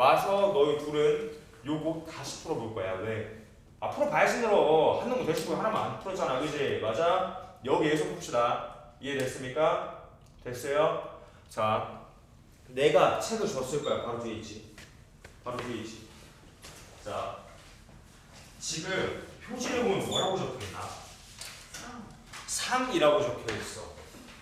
와서 너희 둘은 요거 다시 풀어볼 거야. 왜? 앞으로 봐야지 늘어. 한 놈은 대시고 하나만 안 풀었잖아. 그지? 맞아? 여기에서 풉시다. 이해됐습니까? 됐어요? 자, 내가 책을 줬을 거야. 바로 뒤에 있지. 바로 뒤에 있지. 자, 지금 표지를 보면 뭐라고 적혀있나? 3이라고 적혀있어.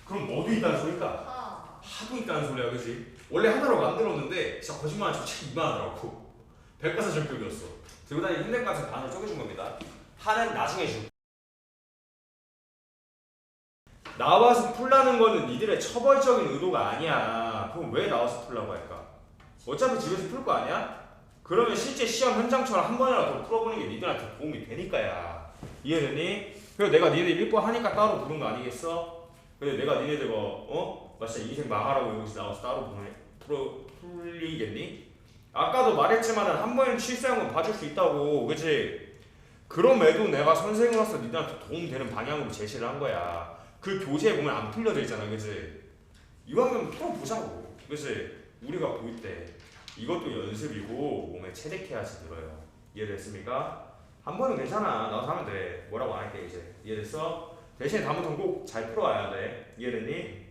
그럼 뭐도 있다는 소리일까? 하도 있다는 소리야. 그지? 원래 하나로 만들었는데 진짜 거짓말 안 치고 책 이만하더라고. 백과사전격이었어. 들고 다니는 힘든 것 같은 반을 쪼개준 겁니다. 하는 나중에 줄. 나와서 풀라는 거는 니들의 처벌적인 의도가 아니야. 그럼 왜 나와서 풀라고 할까? 어차피 집에서 풀 거 아니야? 그러면 실제 시험 현장처럼 한 번이라도 더 풀어보는 게 니들한테 도움이 되니까야. 이해되니? 그리고 내가 니네들 읽고 하니까 따로 부른 거 아니겠어? 근데 내가 니네들 진짜 인생 망하라고 여기서 나와서 따로 풀리겠니? 아까도 말했지만은 한 번은 실수한 건 봐줄 수 있다고. 그치? 그럼에도 내가 선생으로서 니들한테 도움되는 방향으로 제시를 한 거야. 그 교재에 보면 안 풀려져 있잖아. 그치? 이왕이면 풀어보자고. 그치? 우리가 보일 때 이것도 연습이고 몸에 체득해야지 늘어요. 이해됐습니까? 한 번은 괜찮아. 나와서 하면 돼. 뭐라고 안 할게 이제. 이해됐어? 대신에 다음부터는 꼭 잘 풀어와야 돼. 이해됐니?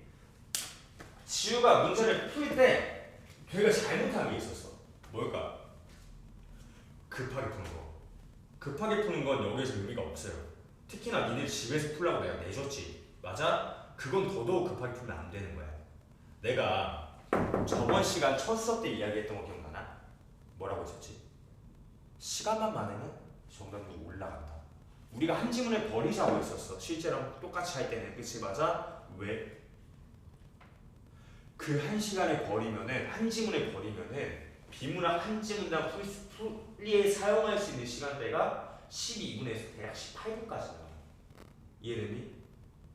지우가 문제를 풀 때 걔가 잘못한 게 있었어. 뭘까? 급하게 푸는 거. 급하게 푸는 건 여기에서 의미가 없어요. 특히나 니네 집에서 풀라고 내가 내줬지. 맞아? 그건 더더욱 급하게 풀면 안 되는 거야. 내가 저번 시간 첫 수업 때 이야기했던 거 기억나나? 뭐라고 했었지? 시간만 많으면 정답률이 올라간다. 우리가 한 지문을 버리자고 했었어. 실제랑 똑같이 할 때는. 그치? 맞아? 왜? 그 한 시간에 버리면은, 한 지문에 버리면은 비문학 한 지문당 풀이에 사용할 수 있는 시간대가 12분에서 대략 18분까지 나와. 이해되니?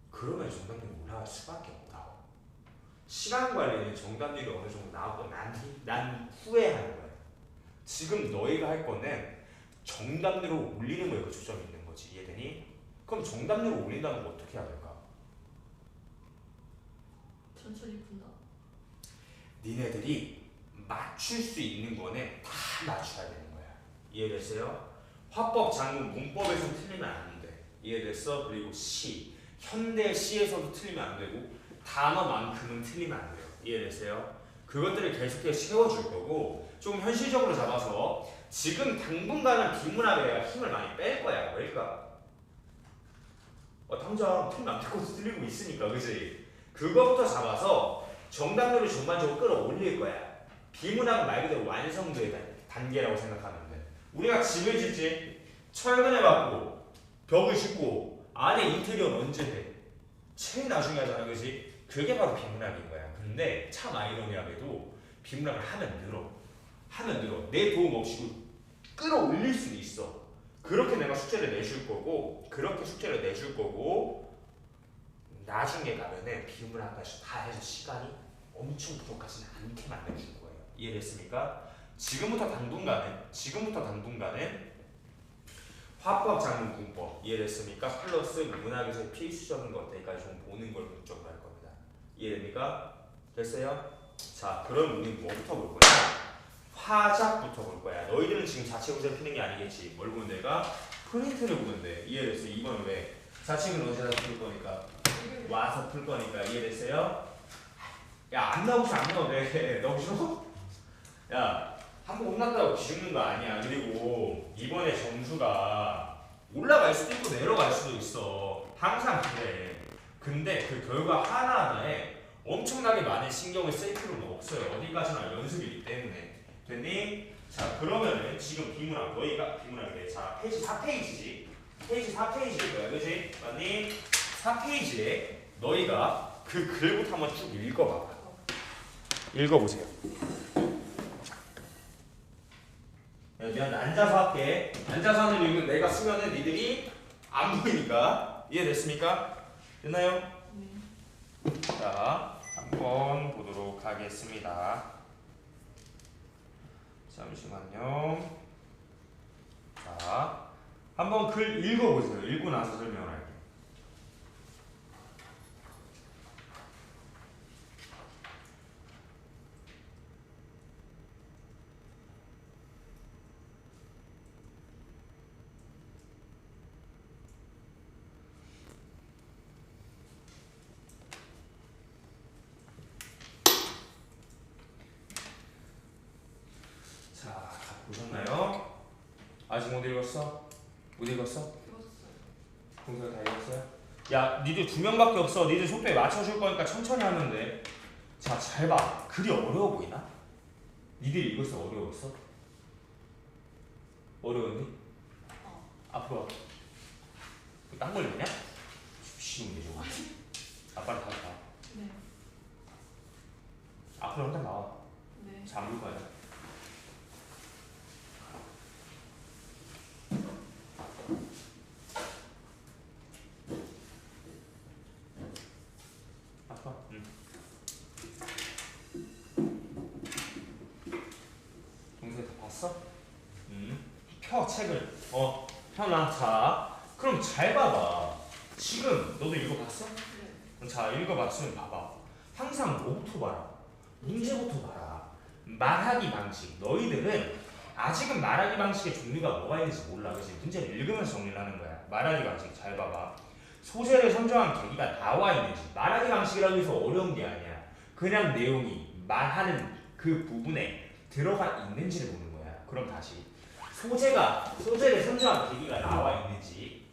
그러면 정답률이 올라갈 수밖에 없다. 시간 관리는 정답률이 어느 정도 나오고 난 후에 하는 거야. 지금 너희가 할 거는 정답률을 올리는 거에 그 초점이 있는 거지. 이해되니? 그럼 정답률을 올린다는 거 어떻게 해야 될까? 천천히 푼다. 니네들이 맞출 수 있는 거는 다 맞춰야 되는 거야. 이해됐어요? 화법, 장문, 문법에서 틀리면 안 돼. 이해됐어? 그리고 시, 현대 시에서도 틀리면 안 되고 단어만큼은 틀리면 안 돼요. 이해됐어요? 그것들을 계속해서 채워줄 거고 좀 현실적으로 잡아서 지금 당분간은 비문학에 내가 힘을 많이 뺄 거야. 왜일까? 당장 틀리면 안 될 것도 틀리고 있으니까. 그치? 그거부터 잡아서 정답률을 전반적으로 끌어올릴 거야. 비문학은 말 그대로 완성도의 단계라고 생각하면 돼. 우리가 집을 짓지, 철근해갖고 벽을 짓고 안에 인테리어는 언제 해? 제일 나중에 하잖아. 그치? 그게 바로 비문학인 거야. 근데 참 아이러니하게도 비문학을 하면 늘어. 내 도움 없이 끌어올릴 수는 있어. 그렇게 내가 숙제를 내줄 거고 나중에 가면은 비문학까지 다 해서 시간이 엄청 부족하지는 않게 만들어줄 거예요. 이해됐습니까? 지금부터 당분간은 화법, 장문, 문법 이해됐습니까? 플러스 문학에서의 필수적인 것들까지 좀 보는 걸 목적으로 할 겁니다. 이해됩니까? 됐어요? 자, 그럼 우리 뭐부터 볼 거냐? 화작부터 볼 거야. 너희들은 지금 자체 구절 피는 게 아니겠지. 뭘 보면 내가 프린트를 보는데. 이해됐어? 이번은 왜? 자칭은 어디서 풀 거니까 와서 풀 거니까. 이해됐어요? 야, 안 나오지 안 나와도 돼. 너무 싫어? 야, 한 번 혼났다고 뒤집는 거 아니야. 그리고 이번에 점수가 올라갈 수도 있고 내려갈 수도 있어. 항상 그래. 근데 그 결과 하나하나에 엄청나게 많은 신경을 쓸 필요는 없어요. 어디까지나 연습이기 때문에. 됐니? 자, 그러면은 지금 비문학, 너희가 비문학이래. 자, 페이지 4페이지지. 페이지 4페이지일 거야. 그지? 맞니? 4페이지에 너희가 그 글부터 한번 쭉 읽어봐봐. 읽어보세요. 미안, 앉아서 할게. 앉아서 하는 이유는 내가 쓰면은 니들이 안 보이니까. 이해됐습니까? 됐나요? 네. 자, 한번 보도록 하겠습니다. 잠시만요. 자, 한번 글 읽어보세요. 읽고 나서 설명을 할게요. 보셨나요? 아직 못 읽었어? 못 읽었어? 읽었어요. 동생 다 읽었어요? 야, 니들 2명밖에 없어. 니들 속도에 맞춰줄 거니까 천천히 하면 돼. 자, 잘 봐. 글이 어려워 보이나? 니들이 읽었어? 어려웠어? 어려웠니? 앞으로 와. 딴 걸렸냐? 쉬운데 저거. 아빠를 다 봐. 네. 앞으로 한장 나와. 네. 잠글 거야. 앞으로. 응. 동생 다 봤어? 응. 펴 책을. 펴놔. 자, 그럼 잘 봐봐. 지금 너도 읽어봤어? 네. 그럼 자, 읽어봤으면 봐봐. 항상 뭐부터 봐라? 문제부터 봐라. 말하기 방식. 너희들은 아직은 말하기 방식의 종류가 뭐가 있는지 몰라. 그치? 문제를 읽으면서 정리를 하는 거야. 말하기 방식 잘 봐봐. 소재를 선정한 계기가 나와 있는지. 말하기 방식이라고 해서 어려운 게 아니야. 그냥 내용이 말하는 그 부분에 들어가 있는지를 보는 거야. 그럼 다시 소재를 선정한 계기가 나와 있는지,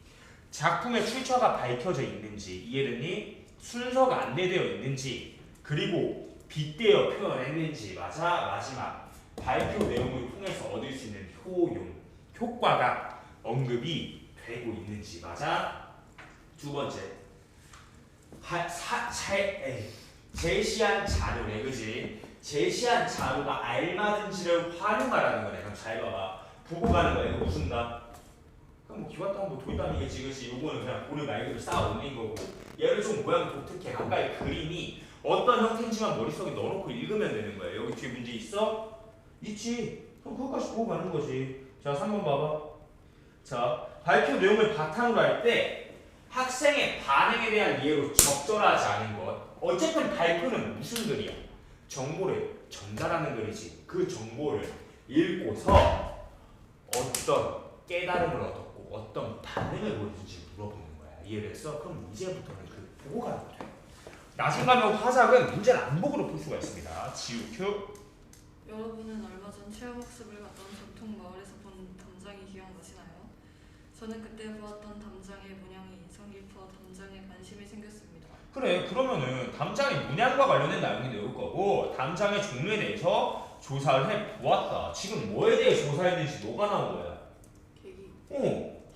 작품의 출처가 밝혀져 있는지, 이해됐니? 순서가 안내되어 있는지, 그리고 빗대어 표현했는지. 맞아. 마지막 발표 내용을 통해서 얻을 수 있는 효과가 언급이 되고 있는지. 맞아. 두 번째, 제시한 자료래, 그지? 제시한 자료가 알맞은지를 활용하라는 거네. 그럼 잘 봐봐. 보고 가는 거야. 이거 무슨 다? 그럼 뭐 기와땀 뭐 돌담이겠지, 그지? 요거는 그냥 고를 말 그대로 쌓아 올린 거고. 얘를 좀 모양 독특해. 가까이 그림이 어떤 형태인지만 머릿속에 넣어놓고 읽으면 되는 거야. 여기 뒤에 문제 있어? 있지. 그럼 그것까지 보고 가는 거지. 자, 3번 봐봐. 자, 발표 내용을 바탕으로 할 때 학생의 반응에 대한 이해로 적절하지 않은 것. 어쨌든 발표는 무슨 글이야? 정보를 전달하는 글이지. 그 정보를 읽고서 어떤 깨달음을 얻었고 어떤 반응을 보여준지 물어보는 거야. 이해됐어? 그럼 이제부터는 그 보고 가는 거야. 나중가면 화작은 문제를 안목으로 풀 수가 있습니다. 지우큐. 여러분은 얼마 전 체험학습을 갔던 전통 마을에서 본 담장이 기억나시나요? 저는 그때 보았던 담장의 문양이 인상 깊어 담장에 관심이 생겼습니다. 그래, 그러면은 담장의 문양과 관련된 내용이 나올 거고 담장의 종류에 대해서 조사를 해보았다. 지금 뭐에 대해 조사했는지 뭐가 나온 거야? 계기.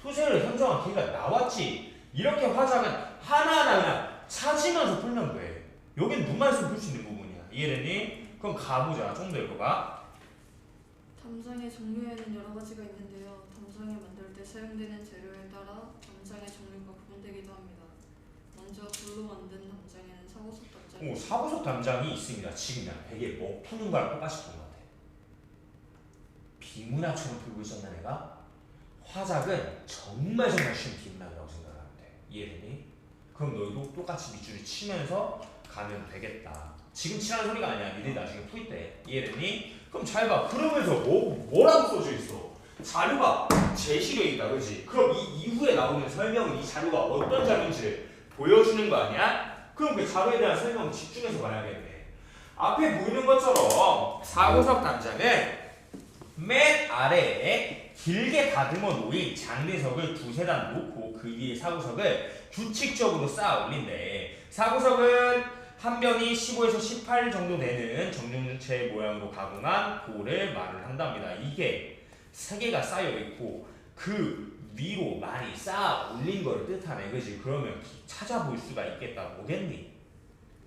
소재를 선정한 계기가 나왔지. 이렇게 화작은 하나하나 그냥 찾으면서 풀면 돼. 여긴 눈만 있으면 풀 수 있는 부분이야. 이해됐니? 그럼 가보자. 좀 더 읽어봐. 담장의 종류에는 여러 가지가 있는데요. 담장을 만들 때 사용되는 재료에 따라 담장의 종류가 구분되기도 합니다. 먼저 불로 만든 담장에는 사고속 담장이 사고속 담장이 있습니다. 지금 그냥 베개에 뭐 푸는 거랑 똑같이 푸는 것 같아. 비문학처럼 풀고 있었나 내가? 화작은 정말 쉬운 비문학이라고 생각하면 돼. 이해되니? 그럼 너희도 똑같이 밑줄을 치면서 가면 되겠다. 지금 치라는 소리가 아니야. 니들이 나중에 풀 때. 이해됐니? 그럼 잘 봐. 그러면서 뭐라고 써져 있어? 자료가 제시되어 있다. 그렇지? 그럼 이 이후에 나오는 설명은 이 자료가 어떤 자료인지를 보여주는 거 아니야? 그럼 그 자료에 대한 설명 집중해서 봐야겠네. 앞에 보이는 것처럼 사고석 담장은 맨 아래에 길게 다듬어 놓인 장대석을 두세 단 놓고 그 위에 사고석을 규칙적으로 쌓아 올린대. 사고석은 한 변이 15에서 18 정도 되는 정육체 모양으로 가공한 돌을 말을 한답니다. 이게 세 개가 쌓여 있고 그 위로 많이 쌓아 올린 걸 뜻하네. 그지? 그러면 찾아볼 수가 있겠다. 뭐겠니?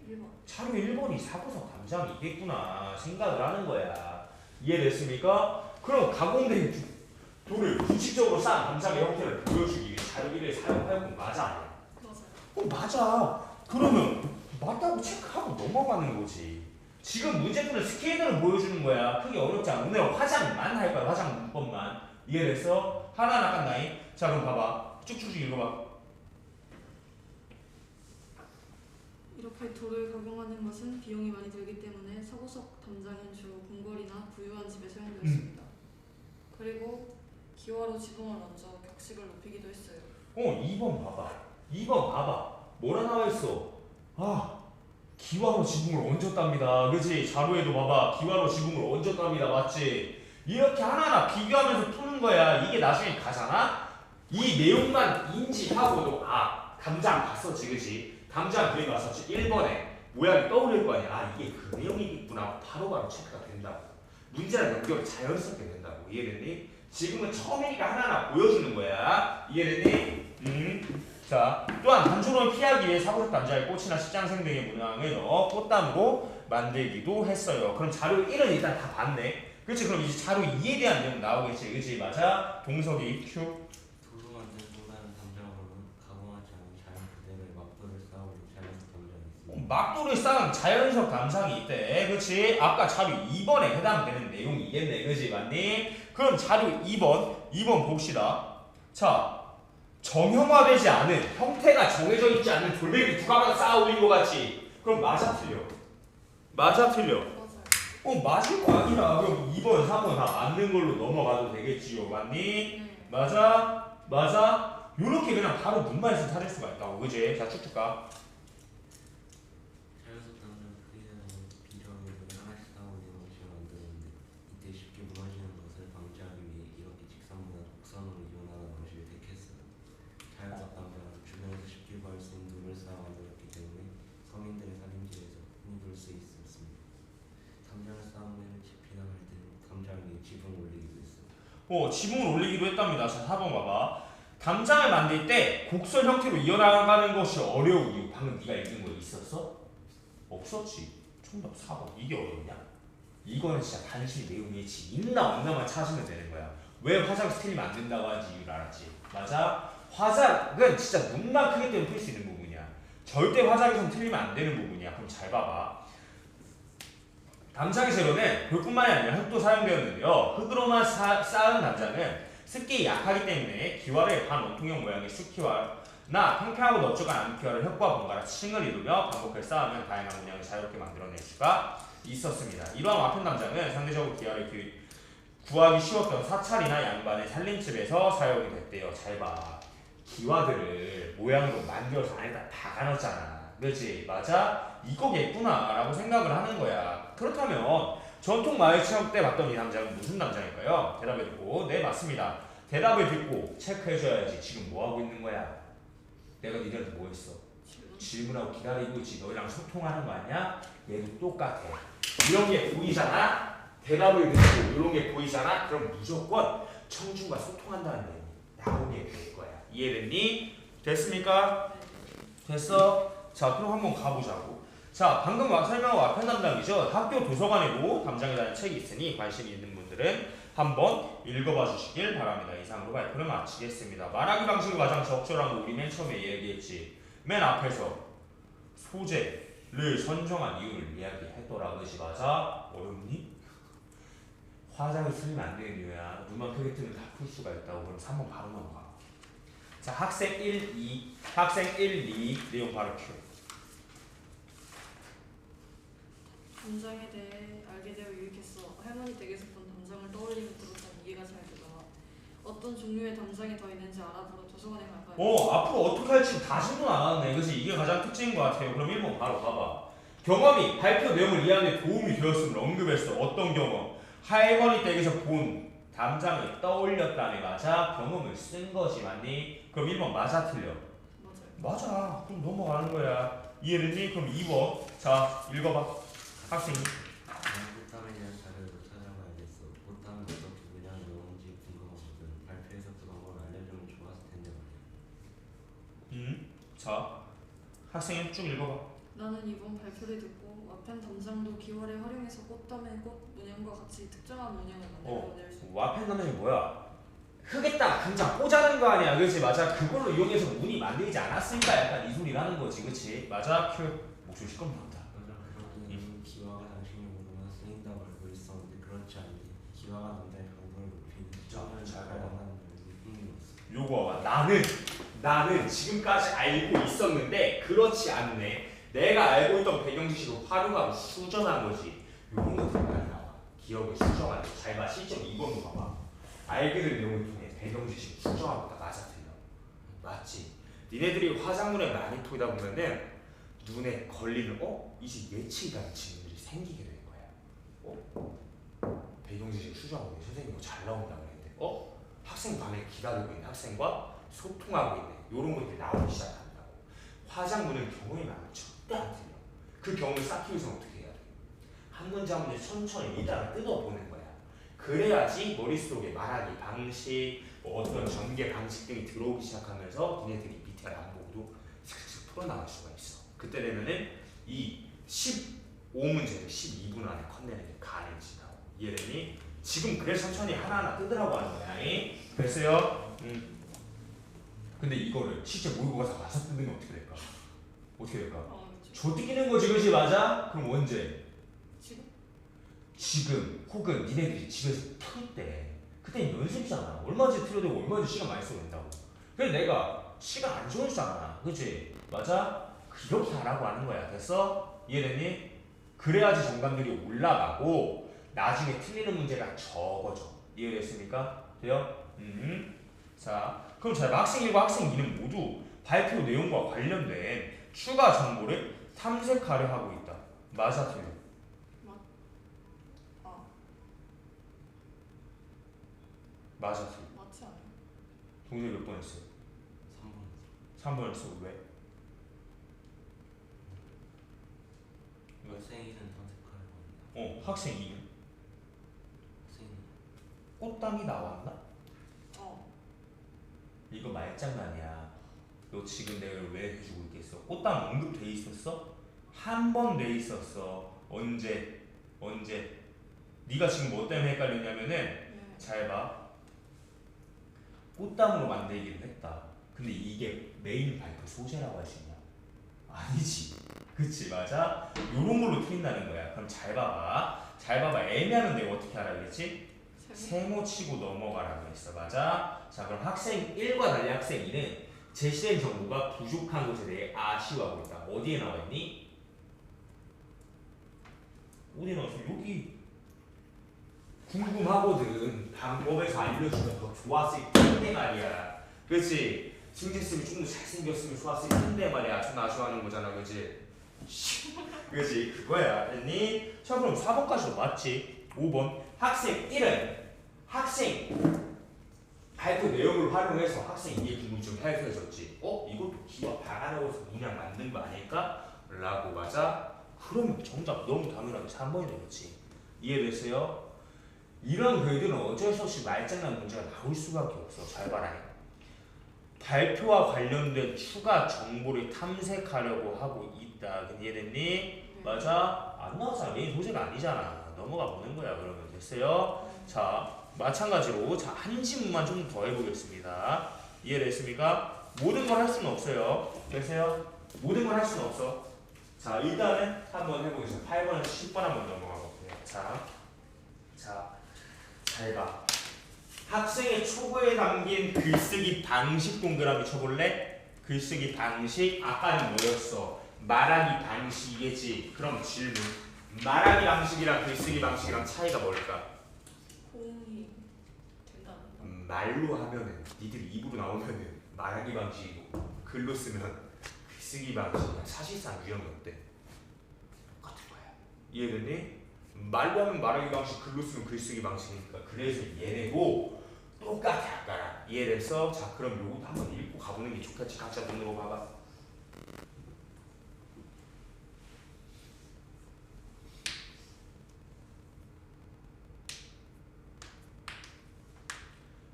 1번. 자료 1번이 사고석 담장이겠구나 생각을 하는 거야. 이해됐습니까? 그럼 가공된 돌을 규칙적으로 쌓은 담장의 형태를 보여주기 위해 자료 1을 사용하였고 맞아 아니야? 맞아요. 맞아. 그러면 맞다고 체크하고 넘어가는 거지. 지금 문제푸는 스케일을 보여주는 거야. 크게 어렵지 않아. 오늘 화장만 할 거야. 화장 문법만. 이해됐어? 하나 낚았나이? 자 그럼 봐봐. 쭉쭉쭉 읽어봐. 이렇게 돌을 가공하는 것은 비용이 많이 들기 때문에 사고석 담장은 주로 궁궐이나 부유한 집에 사용되었습니다. 그리고 기와로 지붕을 얹어 격식을 높이기도 했어요. 2번 봐봐. 2번 봐봐. 뭐라 나와 있어? 기와로 지붕을 얹었답니다. 그치? 자료에도 봐봐. 기와로 지붕을 얹었답니다. 맞지? 이렇게 하나하나 비교하면서 푸는 거야. 이게 나중에 가잖아. 이 내용만 인지하고도 담장 봤었지, 그치? 담장 그림 왔었지. 1번에 모양이 떠오를 거 아니야. 이게 그 내용이겠구나. 바로바로 체크가 된다고. 문제랑 연결이 자연스럽게 된다고. 이해됐니? 지금은 처음이니까 하나하나 보여주는 거야. 이해됐니? 자, 또한 단조로움을 피하기 위해 사고적 담자에 꽃이나 십장생 등의 문양을 넣어 꽃담으로 만들기도 했어요. 그럼 자료 1은 일단 다 봤네. 그렇지? 그럼 이제 자료 2에 대한 내용 나오겠지. 그렇지? 맞아? 동석이 큐. 도로 만든 또 다른 담장으로는 가공하지 않은 자연 그대로의 막도를 쌓아올린 자연적 담장이 있습니다. 막도를 쌓은 자연석 담장이 있대. 그렇지? 아까 자료 2번에 해당되는 내용이겠네. 그렇지? 맞니? 그럼 자료 2번 봅시다. 자, 정형화되지 않은, 형태가 정해져 있지 않은 돌멩이 두 가닥 쌓아 올린 것 같지? 그럼 맞아 틀려? 맞아 틀려? 맞아요. 맞을 거 아니라. 그럼 2번 3번 다 맞는 걸로 넘어가도 되겠지요. 맞니? 네. 맞아? 요렇게 그냥 바로 문만 있으면 찾을 수가 있다고. 그지? 자, 쭉쭉 가. 자연적 담장 크기는 비정의를 하나씩 쌓아올린 것이 만드는데 이때 쉽게 무너지는 것을 방지하기 위해 이렇게 직선보다 곡선으로 이용하는 것을 택했어요. 자연적 담장은 주변에서 쉽게 구할 수 있는 눈을 쌓아 만들었기 때문에 서민들의 살림집에서 흔히 볼 수 있었습니다. 담장을 쌓은 후에는 집이나 갈 때 담장 위에 지붕을 올리기도 했어요. 지붕을 올리기도 했답니다. 자, 4번 봐봐. 담장을 만들 때 곡선 형태로 이어나가는 것이 어려운 이유. 방금 네가 읽은 거 있었어? 없었지. 정답 4번. 이게 어렵냐? 이거는 진짜 단순히 내용이지. 있나 없나만 찾으면 되는 거야. 왜 화장을 틀리면 안 된다고 하는지 이유를 알았지. 맞아? 화장은 진짜 눈만 크기 때문에 풀 수 있는 부분이야. 절대 화장에서는 틀리면 안 되는 부분이야. 그럼 잘 봐봐. 담장의 재료는 돌뿐만이 아니라 흙도 사용되었는데요. 흙으로만 쌓은 담장은 습기에 약하기 때문에 기와를 반원통형 모양의 쑥기와나 평평하고 넓적한 암기와를 흙과 번갈아 층을 이루며 반복해 쌓으면 다양한 문양을 자유롭게 만들어낼 수가 있었습니다. 이러한 와펜 담장은 상대적으로 기와를 구하기 쉬웠던 사찰이나 양반의 살림집에서 사용이 됐대요. 잘 봐. 기와들을 모양으로 만들어서 안에다 박아놨잖아. 그렇지? 맞아? 이거겠구나 라고 생각을 하는 거야. 그렇다면 전통 마을 체험 때 봤던 이 담장은 무슨 담장일까요? 대답을 듣고 네 맞습니다. 대답을 듣고 체크해줘야지. 지금 뭐하고 있는 거야? 내가 니들한테 뭐 했어? 질문하고 기다리고 있지. 너희랑 소통하는 거 아니야? 얘도 똑같아. 이런 게 보이잖아? 대답을 듣고 이런 게 보이잖아? 그럼 무조건 청중과 소통한다는 내용이 나오게 될 거야. 이해됐니? 됐습니까? 됐어? 자, 그럼 한번 가보자고. 자, 방금 설명한 와펜 담장이죠. 학교 도서관에도 담장에 대한 책이 있으니 관심이 있는 분들은 한번 읽어봐 주시길 바랍니다. 이상으로 발표를 마치겠습니다. 말하기 방식이 가장 적절한 거 우리 맨 처음에 얘기했지. 맨 앞에서 소재를 선정한 이유를 이야기했더라. 그지 맞아? 어렵니? 화장을 쓰면 안 되는 이유야. 눈만 크게 뜨면 다 풀 수가 있다고. 그럼 3번 바로 넘어가. 자, 학생 1, 2 내용 바로 큐. 담장에 대해 알게 되어 유익했어. 할머니 댁에서 본 담장을 떠올리면 들었더니 이해가 잘 되더라. 어떤 종류의 담장이 더 있는지 알아보러 도서관에 갈까요? 앞으로 어떻게 할지 다시도 안 하네. 그치? 이게 가장 특징인 것 같아요. 그럼 1번 바로 봐봐. 경험이 발표 내용을 이해하는 데 도움이 되었음을 언급했어. 어떤 경험? 할머니 댁에서 본 담장을 떠올렸다네. 맞아? 경험을 쓴 거지. 맞니? 그럼 1번 맞아 틀려? 맞아요. 맞아. 그럼 넘어가는 거야. 이해됐니? 그럼 2번. 자, 읽어봐. 학생이. 꽃담에 대한 자료를 찾아봐야겠어. 꽃담은 어떻게 문양이 나오는지 궁금하거든. 발표에서 그런 걸 알려주면 좋았을 텐데 말이야. 자, 학생이 쭉 읽어봐. 나는 이번 발표를 듣고 와펜 담장도 기와를 활용해서 꽃담의 꽃 문양과 같이 특정한 문양을 만들어낼 수 있다. 와펜 담장이 뭐야? 흙에다가 담장 꽂아는 거 아니야. 그치? 맞아. 그걸로 이용해서 문이 만들지 않았으니까 약간 이 소리를 하는 거지. 그치? 맞아. 큐. 목소리 시끄럽다. 그러기에는 기와가 장식용으로만 쓰인다고 알고 있었는데 그렇지 않니. 기와가 남자의 강도를 높이는 자, 잘 봐봐. 만나는 흥미로웠어. 요거 봐봐. 나는 지금까지 알고 있었는데 그렇지 않네. 내가 알고 있던 배경 지식을 활용하고 수정한 거지. 요런 것들 많이 나와. 기억을 수정하는 거. 잘 봐. 실제로 2번도 봐봐. 알게 된 내용을 통해 배경 지식 수정하고 다 맞아 틀려. 맞지? 니네들이 화작물에 많이 토이다 보면은 눈에 걸리는 이제 예측이 가는 질문들이 생기게 될 거야. 배경 지식 수정하고 선생님 이거 잘 나온다 그랬는데 학생 반에 기다리고 있는 학생과 소통하고 있는 이런 것들이 나오기 시작한다고. 화작문은 경우에 많으면 절대 안 틀려. 그 경우를 쌓기 위해서 어떻게 해야 돼? 한 문제 한 문제 천천히 일단 뜯어보는 거야. 그래야지 머릿속에 말하기 방식, 뭐 어떤 전개 방식 등이 들어오기 시작하면서 니네들이 밑에 안 보고도 슥슥 풀어나갈 수가 있어. 그때 되면은 이 15문제를 12분 안에 컨내는 게 가능해진다고. 이해되니? 지금 그래서 천천히 하나하나 뜯으라고 하는 거야. 됐어요? 근데 이거를 실제 모의고사 가서 뜯으면 어떻게 될까? 어떻게 될까? 저 뜯기는 거지, 그렇지? 맞아? 그럼 언제? 지금 혹은 니네들이 집에서 풀 때 그때 연습이잖아. 얼마든지 틀어도 되고 얼마든지 시간 많이 써도 된다고. 그래서 내가 시간 안 줘주잖아, 그렇지? 맞아? 이렇게 하라고 하는 거야. 됐어? 이해됐니? 그래야지 정답률이 올라가고 나중에 틀리는 문제가 적어져. 이해됐습니까? 돼요? 자, 그럼 자, 학생 1과 학생 2는 모두 발표 내용과 관련된 추가 정보를 탐색하려 하고 있다. 맞아, 틀려? 맞아, 틀려? 맞지 않아요? 동생 몇 번 했어요? 3번 3번 했어. 왜? 학생 1은 탐색하려고 합니다. 학생 2는? 학생 꽃담이 나왔나? 이거 말장난이야. 너 지금 내가 왜 해주고 있겠어? 꽃담 언급돼 있었어? 한 번 돼 있었어. 언제? 네가 지금 뭐 때문에 헷갈렸냐면은 잘 봐. 꽃담으로 만들기를 했다. 근데 이게 메인 발표 소재라고 할 수 있냐? 아니지. 그치, 맞아? 요런 걸로 틀린다는 거야. 그럼 잘 봐봐. 애매하면 내가 어떻게 하라 그랬지? 세모 치고 넘어가라고 했어. 맞아? 자, 그럼 학생 1과 달리 학생 2는 제시된 정보가 부족한 것에 대해 아쉬워하고 있다. 어디에 나와있니? 어디에 나왔어? 여기. 궁금하거든. 방법에서 알려주면 더 좋았을 텐데 말이야. 그치? 승진쌤이 좀 더 잘생겼으면 좋았을 텐데 말이야. 좀 아쉬워하는 거잖아. 그치? 그치? 그거야. 됐니? 자, 그럼 4번까지도 맞지? 5번. 학생 1은 학생 발표 내용을 활용해서 학생 2의 궁금증을 해소해줬지. 이것도 기와 박아넣어서 문양 만든 거 아닐까? 라고. 맞아? 그러면 정답 너무 당연하게 3번이 되겠지. 이해됐어요? 이런 글들은 어쩔 수 없이 말장난 문제가 나올 수밖에 없어. 잘 봐라. 발표와 관련된 추가 정보를 탐색하려고 하고 있다. 이해됐니? 맞아? 안 나왔잖아. 메인 소재가 아니잖아. 넘어가 보는 거야. 그러면 됐어요? 자, 마찬가지로 한 지문만 좀 더 해보겠습니다. 이해됐습니까? 모든 걸 할 수는 없어요. 됐어요? 모든 걸 할 수는 없어. 자, 일단은 한번 해보겠습니다. 8번에서 10번 한번 넘어가 볼게요. 자, 잘 봐. 학생의 초고에 담긴 글쓰기 방식 동그라미 쳐볼래? 글쓰기 방식 아까는 뭐였어? 말하기 방식이겠지. 그럼 질문. 말하기 방식이랑 글쓰기 방식이랑 차이가 뭘까? 공이 된다는 거. 말로 하면은 니들 입으로 나오면은 말하기 방식이고 글로 쓰면 글쓰기 방식이야. 사실상 유형이 어때? 똑같은 거야. 이해됐니? 말로 하면 말하기 방식, 글로 쓰면 글쓰기 방식이니까 그래서 얘네고 똑같아. 아까랑. 이해됐어? 자, 그럼 요것도 한번 읽고 가보는 게 좋겠지. 각자 눈으로 봐봐.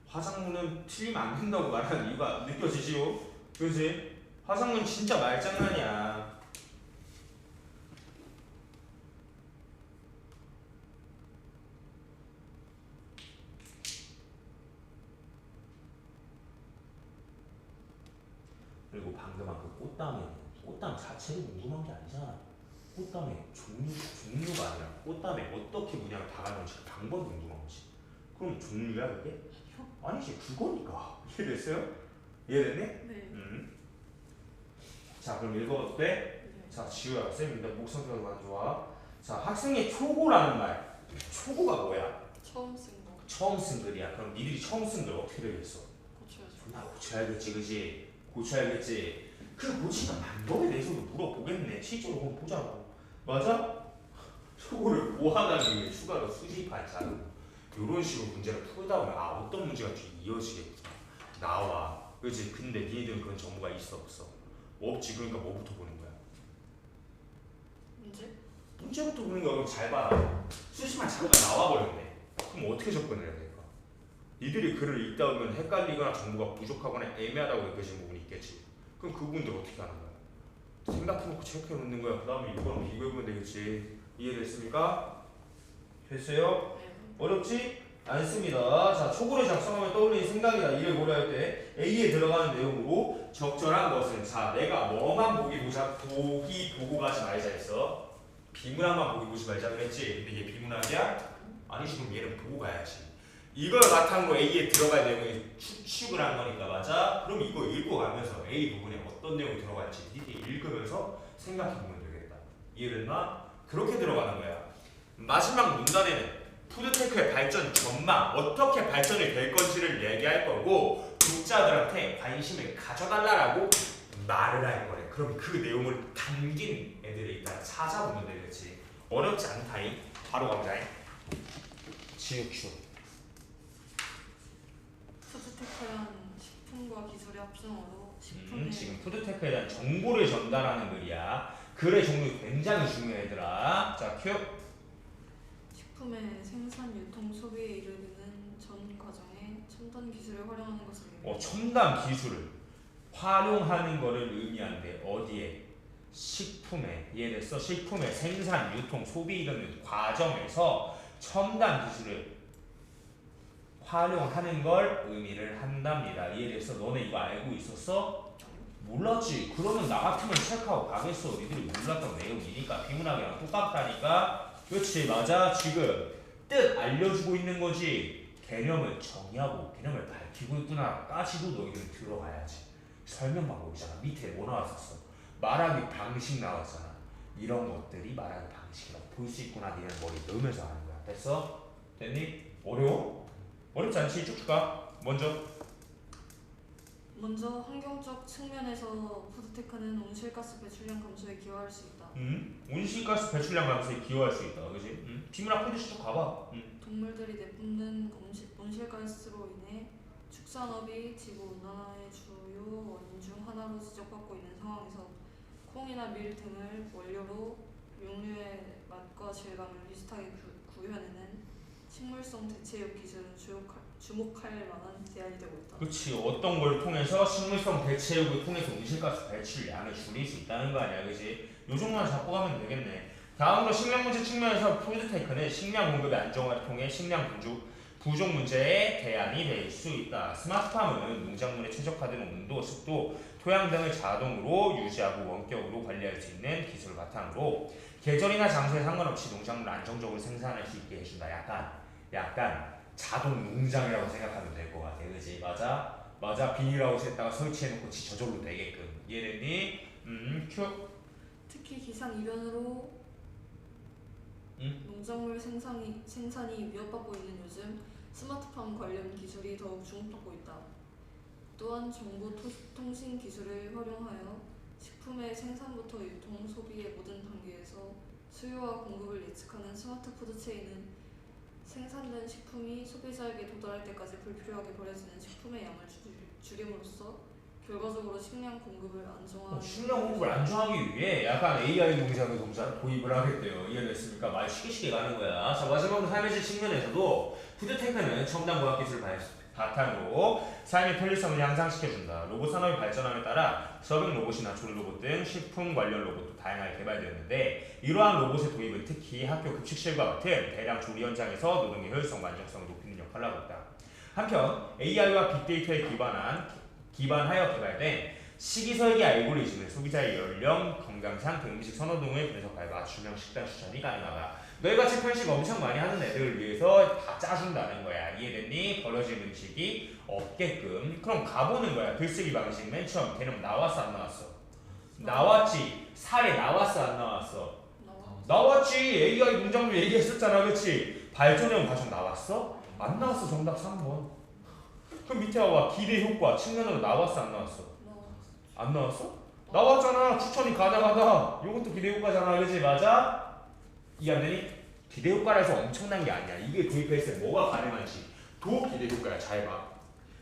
화작문은 틀리면 안 된다고 말하는 이유가 느껴지지요? 그지? 화작문 진짜 말장난이야. 그리고 방금 한 그 꽃담 자체를 궁금한 게 아니잖아. 꽃담의 종류가 아니라 꽃담에 어떻게 문양을 박아놓은지 방법이 궁금한 거지. 그럼 종류야 그게? 아니지, 그거니까. 이해됐어요? 이해됐니? 네. 자, 그럼 읽어봐도 돼? 네. 자, 지우야, 쌤입니다. 목성표가 안 좋아. 자, 학생의 초고라는 말. 초고가 뭐야? 처음 쓴 거. 처음 쓴 글이야. 그럼 니들이 처음 쓴 글 어떻게 되겠어? 고쳐야죠. 존나 고쳐야겠지, 그지? 고쳐야겠지. 그 고치는 방법에 대해서도 물어보겠네. 실제로 한번 보자고. 맞아? 초고를 보완하기 위해 추가로 수집한 자료. 이런 식으로 문제를 풀다 보면 아 어떤 문제가 뒤 이어지겠구나 나와 그지. 근데 니네들은 그런 정보가 있어 없어? 없지. 그러니까 뭐부터 보는 거야? 문제부터 보는 거야. 그럼 잘 봐라. 수시만 자료가 나와버렸네. 그럼 어떻게 접근을 해야 될까? 니들이 글을 읽다 보면 헷갈리거나 정보가 부족하거나 애매하다고 느껴지는 부분이 있겠지. 그럼 그 부분들 어떻게 하는 거야? 생각해놓고 체크해 놓는 거야. 그 다음에 이거랑 비교해보면 되겠지. 이해됐습니까? 됐어요? 어렵지 않습니다. 자, 초고를 작성하면 떠올리는 생각이다. 이를 고려할 때 A에 들어가는 내용으로 적절한 것은 자, 내가 뭐만 보기 보고 가지 말자 했어. 비문학만 보기 보지 말자 그랬지. 근데 얘 비문학이야? 아니지. 그럼 얘는 보고 가야지. 이걸 바탕으로 A에 들어갈 내용을 추측을 한 거니까 맞아? 그럼 이거 읽고 가면서 A 부분에 어떤 내용이 들어갈지 이렇게 읽으면서 생각해 보면 되겠다. 이해됐나? 그렇게 들어가는 거야. 마지막 문단에는 푸드테크의 발전 전망, 어떻게 발전이 될 건지를 얘기할 거고 독자들한테 관심을 가져달라고 말을 할 거래. 그럼 그 내용을 담긴 애들이 일단 찾아보면 되겠지. 어렵지 않다잉. 바로 가보자잉. 지우큐. 푸드테크란 식품과 기술의 합성어로 식품의 지금 푸드테크에 대한 정보를 전달하는 글이야. 글의 종류 굉장히 중요해 얘들아. 자, 큐. 식품의 생산, 유통, 소비에 이르는 전 과정에 첨단 기술을 활용하는 것을 의미합니다. 첨단 기술을 활용하는 거를 의미한대. 어디에? 식품에. 이해됐어? 식품의 생산, 유통, 소비 이르는 과정에서 첨단 기술을 활용하는 걸 의미를 한답니다. 이해됐어? 너네 이거 알고 있었어? 몰랐지? 그러면 나 같으면 체크하고 가겠어. 니들이 몰랐던 내용이니까 비문학이랑 똑같다니까. 그렇지 맞아. 지금 뜻 알려주고 있는 거지. 개념을 정의하고 개념을 밝히고 있구나까지도 너희들은 들어가야지. 설명만 보이잖아. 밑에 뭐 나왔었어? 말하기 방식 나왔잖아. 이런 것들이 말하기 방식이라고 볼 수 있구나. 니는 머리 넣으면서 하는 거야. 됐어? 됐니? 어려워? 어렵지 않지? 쭉쭉 가. 먼저 환경적 측면에서 푸드테크는 온실가스 배출량 감소에 기여할 수 있다. 온실가스 배출량 감소에 기여할 수 있다. 그지? 비문학 푸드 쭉 가봐. 동물들이 내뿜는 온실가스로 인해 축산업이 지구 온난화의 주요 원인 중 하나로 지적받고 있는 상황에서 콩이나 밀 등을 원료로 용류의 맛과 질감을 비슷하게 구현해낸 식물성 대체육 기술은 주목할 만한 대안이 되고 있다. 그렇지. 어떤 걸 통해서 식물성 대체육을 통해서 온실가스 배출량을 줄일 수 있다는 거 아니야. 그지? 요 정도만 잡고 가면 되겠네. 다음으로 식량 문제 측면에서 푸드테크는 식량 공급의 안정화를 통해 식량 부족 문제에 대안이 될 수 있다. 스마트팜은 농작물에 최적화된 온도, 습도, 토양 등을 자동으로 유지하고 원격으로 관리할 수 있는 기술을 바탕으로 계절이나 장소에 상관없이 농작물을 안정적으로 생산할 수 있게 해준다. 약간 자동 농장이라고 생각하면 될 것 같아. 그지? 맞아. 비닐하우스에다가 설치해놓고 지 저절로 되게끔. 이해됐니? 큐. 특히 기상 이변으로 농작물 생산이 위협받고 있는 요즘 스마트팜 관련 기술이 더욱 주목받고 있다. 또한 정보통신 기술을 활용하여 식품의 생산부터 유통, 소비의 모든 단계에서 수요와 공급을 예측하는 스마트 푸드 체인은 생산된 식품이 소비자에게 도달할 때까지 불필요하게 버려지는 식품의 양을 줄임으로써 결과적으로 식량 공급을 안정화하는 식량 공급을 안정하기 위해 약간 AI 농장의 도입을 하겠대요. 이해됐습니까? 말 쉽게 가는 거야. 자, 마지막으로 삶의 질 측면에서도 푸드테크는 첨단 과학기술을 바탕으로 삶의 편리성을 향상시켜준다. 로봇 산업이 발전함에 따라 서빙 로봇이나 조리 로봇 등 식품 관련 로봇도 다양하게 개발되었는데 이러한 로봇의 도입은 특히 학교 급식실과 같은 대량 조리 현장에서 노동의 효율성과 안정성을 높이는 역할을 하고 있다. 한편 AI와 빅데이터에 기반하여 개발된 식이설계 알고리즘은 소비자의 연령, 건강 상태, 음식 선호 등을 분석하여 맞춤형 식단 추천이 가능하다. 너희같이 편식 엄청 많이 하는 애들을 위해서 다 짜준다는 거야. 이해됐니? 버려진 음식이 없게끔. 그럼 가보는 거야. 글쓰기 방식 맨 처음 개념 나왔어 안 나왔어? 나왔지. 사례 나왔어 안 나왔어? 나왔지. AI 농장도 얘기했었잖아. 그치? 발전형 과정 나왔어? 안 나왔어. 정답 3번. 그럼 밑에 와봐. 기대 효과 측면으로 나왔어 안 나왔어? 안 나왔어? 나왔잖아. 추천이 가능하다. 이것도 기대 효과잖아. 그치? 맞아? 이해 안 되니? 기대효과라 해서 엄청난 게 아니야. 이게 도입했을 때 뭐가 가능한지 도기대효과야. 잘 봐.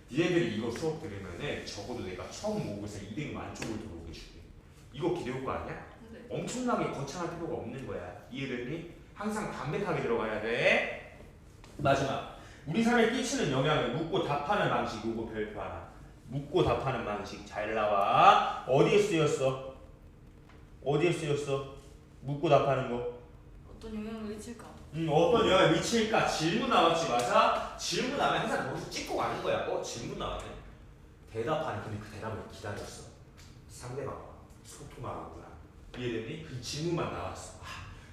니네들이 이거 수업 들으면은 적어도 내가 처음 모국에서 200 만점을 들어오게 줄게. 이거 기대효과 아니야? 네. 엄청나게 거창할 필요가 없는 거야. 이해됐니? 항상 담백하게 들어가야 돼. 마지막. 우리 삶에 끼치는 영향을 묻고 답하는 방식. 요거 별표 하나. 묻고 답하는 방식 잘 나와. 어디에 쓰였어? 어디에 쓰였어? 묻고 답하는 거. 어떤 영향을 미칠까? 어떤 영향을 미칠까? 질문 나왔지. 맞아? 질문 나면 항상 거기서 찍고 가는 거야. 질문 나왔네. 대답하는. 근데 그 대답을 기다렸어. 상대방 소통하는구나. 이해됐니? 그 질문만 나왔어.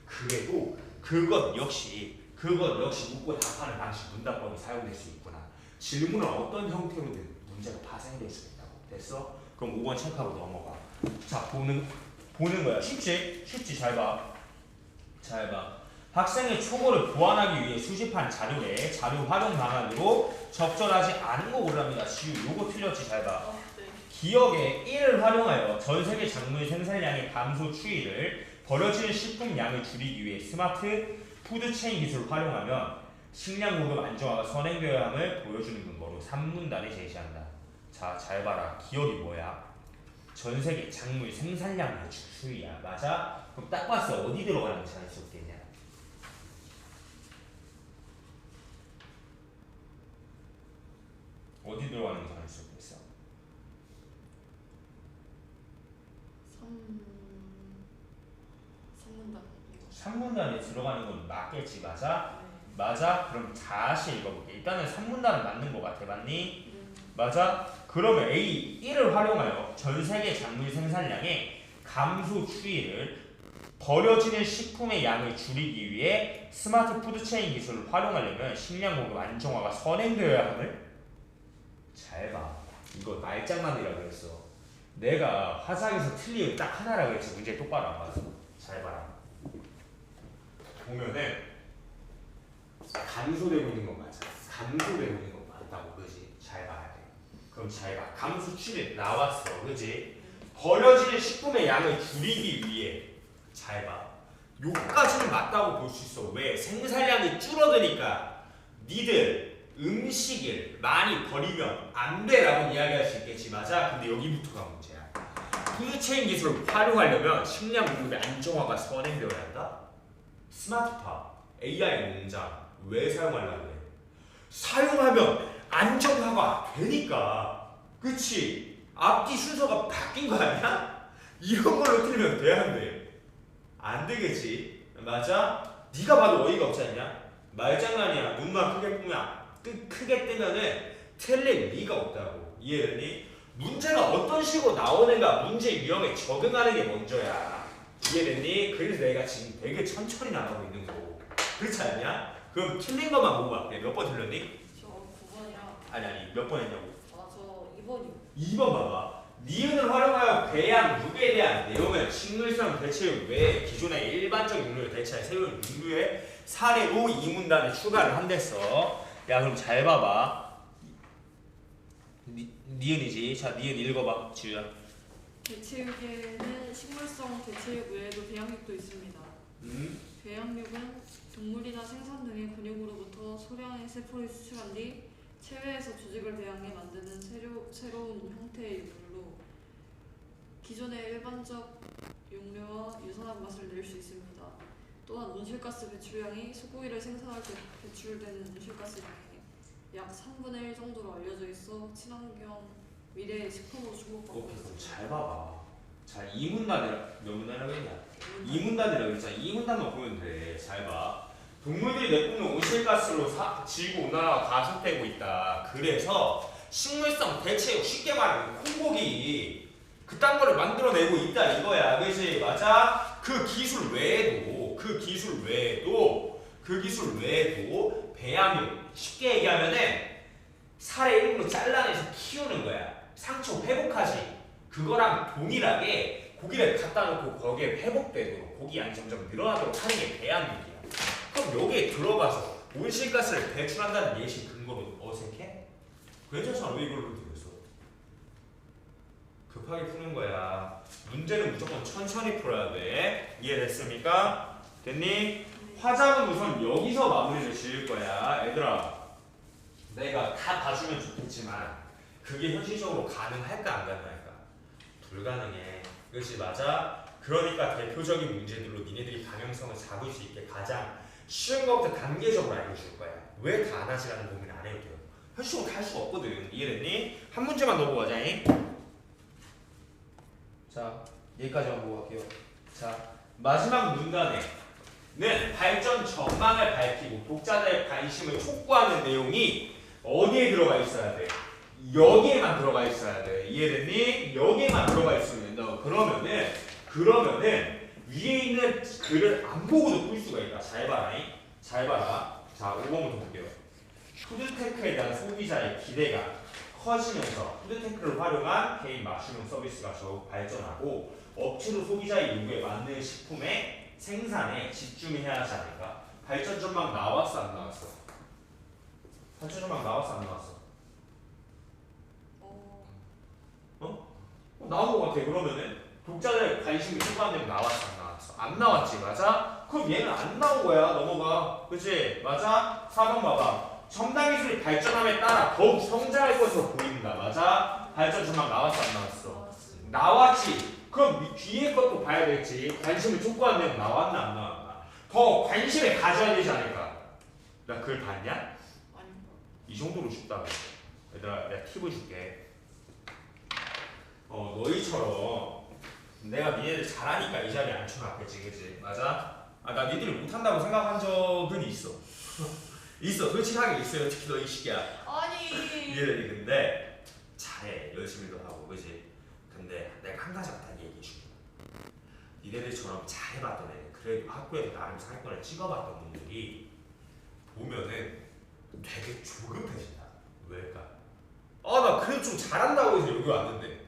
그래도 그것 역시 묻고 답하는 방식 문답법이 사용될 수 있구나. 질문은 어떤 형태로든 문제가 파생될 수 있다고. 됐어? 그럼 5번 체크하고 넘어가. 자, 보는 거야. 쉽지? 잘 봐. 학생의 초보를 보완하기 위해 수집한 자료에 자료 활용 방안으로 적절하지 않은 거 고르랍니다. 지우 요거 틀렸지? 잘 봐. 네. 기억의 1을 활용하여 전 세계 작물 생산량의 감소 추이를 버려지는 식품 양을 줄이기 위해 스마트 푸드체인 기술을 활용하면 식량 공급 안정화가 선행되어야 함을 보여주는 근거로 3문단에 제시한다. 자, 잘 봐라. 기억이 뭐야? 전 세계 작물 생산량의 추이야. 맞아? 그럼 딱 봤어. 어디 들어가는 게 자연스럽겠냐? 어디 들어가는 게 자연스럽겠어? 3문단에 들어가는 건 맞겠지. 맞아? 네. 맞아? 그럼 다시 읽어볼게. 일단은 3문단은 맞는 거 같아. 맞니? 네. 맞아? 그러면 A 1을 활용하여 전 세계 작물 생산량의 감소 추이를 버려지는 식품의 양을 줄이기 위해 스마트 푸드체인 기술을 활용하려면 식량 공급 안정화가 선행되어야 함을. 잘 봐. 이거 말장난이라고 했어. 내가 화상에서 틀리면 딱 하나라고 했지. 문제 똑바로 안 봐서. 잘 봐라. 보면은 감소되고 있는 건 맞아. 감소되고 있는 건 맞다고. 그지? 잘 봐야 돼. 그럼 잘 봐. 감소 추이 나왔어. 그지? 버려지는 식품의 양을 줄이기 위해. 잘 봐. 요까지는 맞다고 볼 수 있어. 왜? 생산량이 줄어드니까 니들 음식을 많이 버리면 안 돼라고 이야기할 수 있겠지. 맞아? 근데 여기부터가 문제야. 푸드체인 기술을 활용하려면 식량 공급의 안정화가 선행되어야 한다. 스마트파, AI 농장 왜 사용하려고 해? 사용하면 안정화가 되니까. 그치? 앞뒤 순서가 바뀐 거 아니야? 이런 걸로 틀리면 돼, 안 돼? 안 되겠지? 맞아? 네가 봐도 어이가 없지 않냐? 말장난이야. 눈만 크게 크게 뜨면은 틀릴 리가 없다고. 이해됐니? 문제가 어떤 식으로 나오는가 문제 유형에 적응하는 게 먼저야. 이해됐니? 그래서 내가 지금 되게 천천히 나가고 있는 거고. 그렇지 않냐? 그럼 틀린 것만 보고 갈게. 몇 번 틀렸니? 저 9번이랑 아니 몇 번 했냐고. 저 2번이요. 2번 봐봐. 니은을 활용하여 배양, 육에 대한 내용을 식물성 대체육 외에 기존의 일반적 육류를 대체할 새로운 육류의 사례로 이 문단에 추가를 한댔어. 야 그럼 잘 봐봐. 니은이지. 자 니은 읽어봐. 지우야. 대체육에는 식물성 대체육 외에도 배양육도 있습니다. 배양육은 동물이나 생선 등의 근육으로부터 소량의 세포를 수출한 뒤 체외에서 조직을 배양해 만드는 새로운 형태의 육류로 기존의 일반적 육류와 유사한 맛을 낼 수 있습니다. 또한 온실가스 배출량이 소고기를 생산할 때 배출되는 온실가스량의 약 3분의 1 정도로 알려져 있어 친환경 미래의 식품으로 주목받고 오케이 그럼 있습니다. 잘 봐봐. 자 이 문단이라 몇 문단이라고 했냐? 이 문단이라고 했잖아. 이 문단만 보면 돼. 잘 봐. 동물들이 내뿜는 온실가스로 지구온난화가 가속되고 있다. 그래서 식물성 대체육, 쉽게 말하면 콩고기 그딴 거를 만들어내고 있다 이거야. 그지? 맞아? 그 기술 외에도 배양육, 쉽게 얘기하면은 살의 일부를 잘라내서 키우는 거야. 상처 회복하지. 그거랑 동일하게 고기를 갖다 놓고 거기에 회복되도록 고기 양이 점점 늘어나도록 하는 게 배양육이야. 그럼 여기에 들어가서 온실가스를 배출한다는 예시 근거로 어색해? 괜찮잖아. 왜 이걸 들었어? 급하게 푸는 거야. 문제는 무조건 천천히 풀어야 돼. 이해됐습니까? 됐니? 화작은 우선 여기서 마무리를 지을 거야. 얘들아, 내가 다 봐주면 좋겠지만 그게 현실적으로 가능할까 안 가능할까? 불가능해. 그렇지, 맞아? 그러니까 대표적인 문제들로 니네들이 방향성을 잡을 수 있게 가장 쉬운 것부터 단계적으로 알려줄 거야. 왜 다 안 하지라는 고민 안 해도 돼요. 현실적으로 다 할 수가 없거든. 이해됐니? 한 문제만 넣고 가자잉. 자, 여기까지만 보고 갈게요. 자, 마지막 문단에는 발전 전망을 밝히고 독자들의 관심을 촉구하는 내용이 어디에 들어가 있어야 돼? 여기에만 들어가 있어야 돼. 이해됐니? 여기에만 들어가 있으면 된다고. 그러면은 위에 있는 글을 안 보고도 풀 수가 있다. 잘 봐라. 잘 봐라. 자, 5번부터 볼게요. 푸드테크에 대한 소비자의 기대가 커지면서 푸드테크를 활용한 개인 맞춤형 서비스가 더욱 발전하고 업체도 소비자의 요구에 맞는 식품의 생산에 집중해야 하지 않을까? 발전 전망 나왔어 안 나왔어? 발전 전망 나왔어 안 나왔어? 나온 것 같아. 그러면은 독자들의 관심이 촉구하는 내용 나왔어 안 나왔어? 안 나왔지, 맞아? 그럼 얘는 안 나온 거야. 넘어가. 그치? 맞아? 4번 봐봐. 첨단 기술이 발전함에 따라 더욱 성장할 것으로 보인다. 맞아? 발전 전망 나왔어 안 나왔어? 나왔지. 그럼 뒤에 것도 봐야 되겠지. 관심을 촉구하는 내용 나왔나 안 나왔나? 더 관심을 가져야 되지 않을까? 나 글 봤냐? 아니. 이 정도로 쉽다. 얘들아, 내가 팁을 줄게. 너희처럼 내가 니네들 잘하니까 이 자리에 앉혀놨겠지, 그치? 맞아? 나 니들이 못한다고 생각한 적은 있어. 있어, 솔직하게 있어요. 특히 너희 시기야. 아니. 니네들이 근데 잘해, 열심히도 하고, 그치? 근데 내가 한 가지 같다는 얘기해줄게. 니네들처럼 잘해봤던 애, 그래도 학교에서 나름 상위권을 찍어봤던 분들이 보면은 되게 조급해진다. 왜일까? 나 그래도 좀 잘한다고 해서 여기 왔는데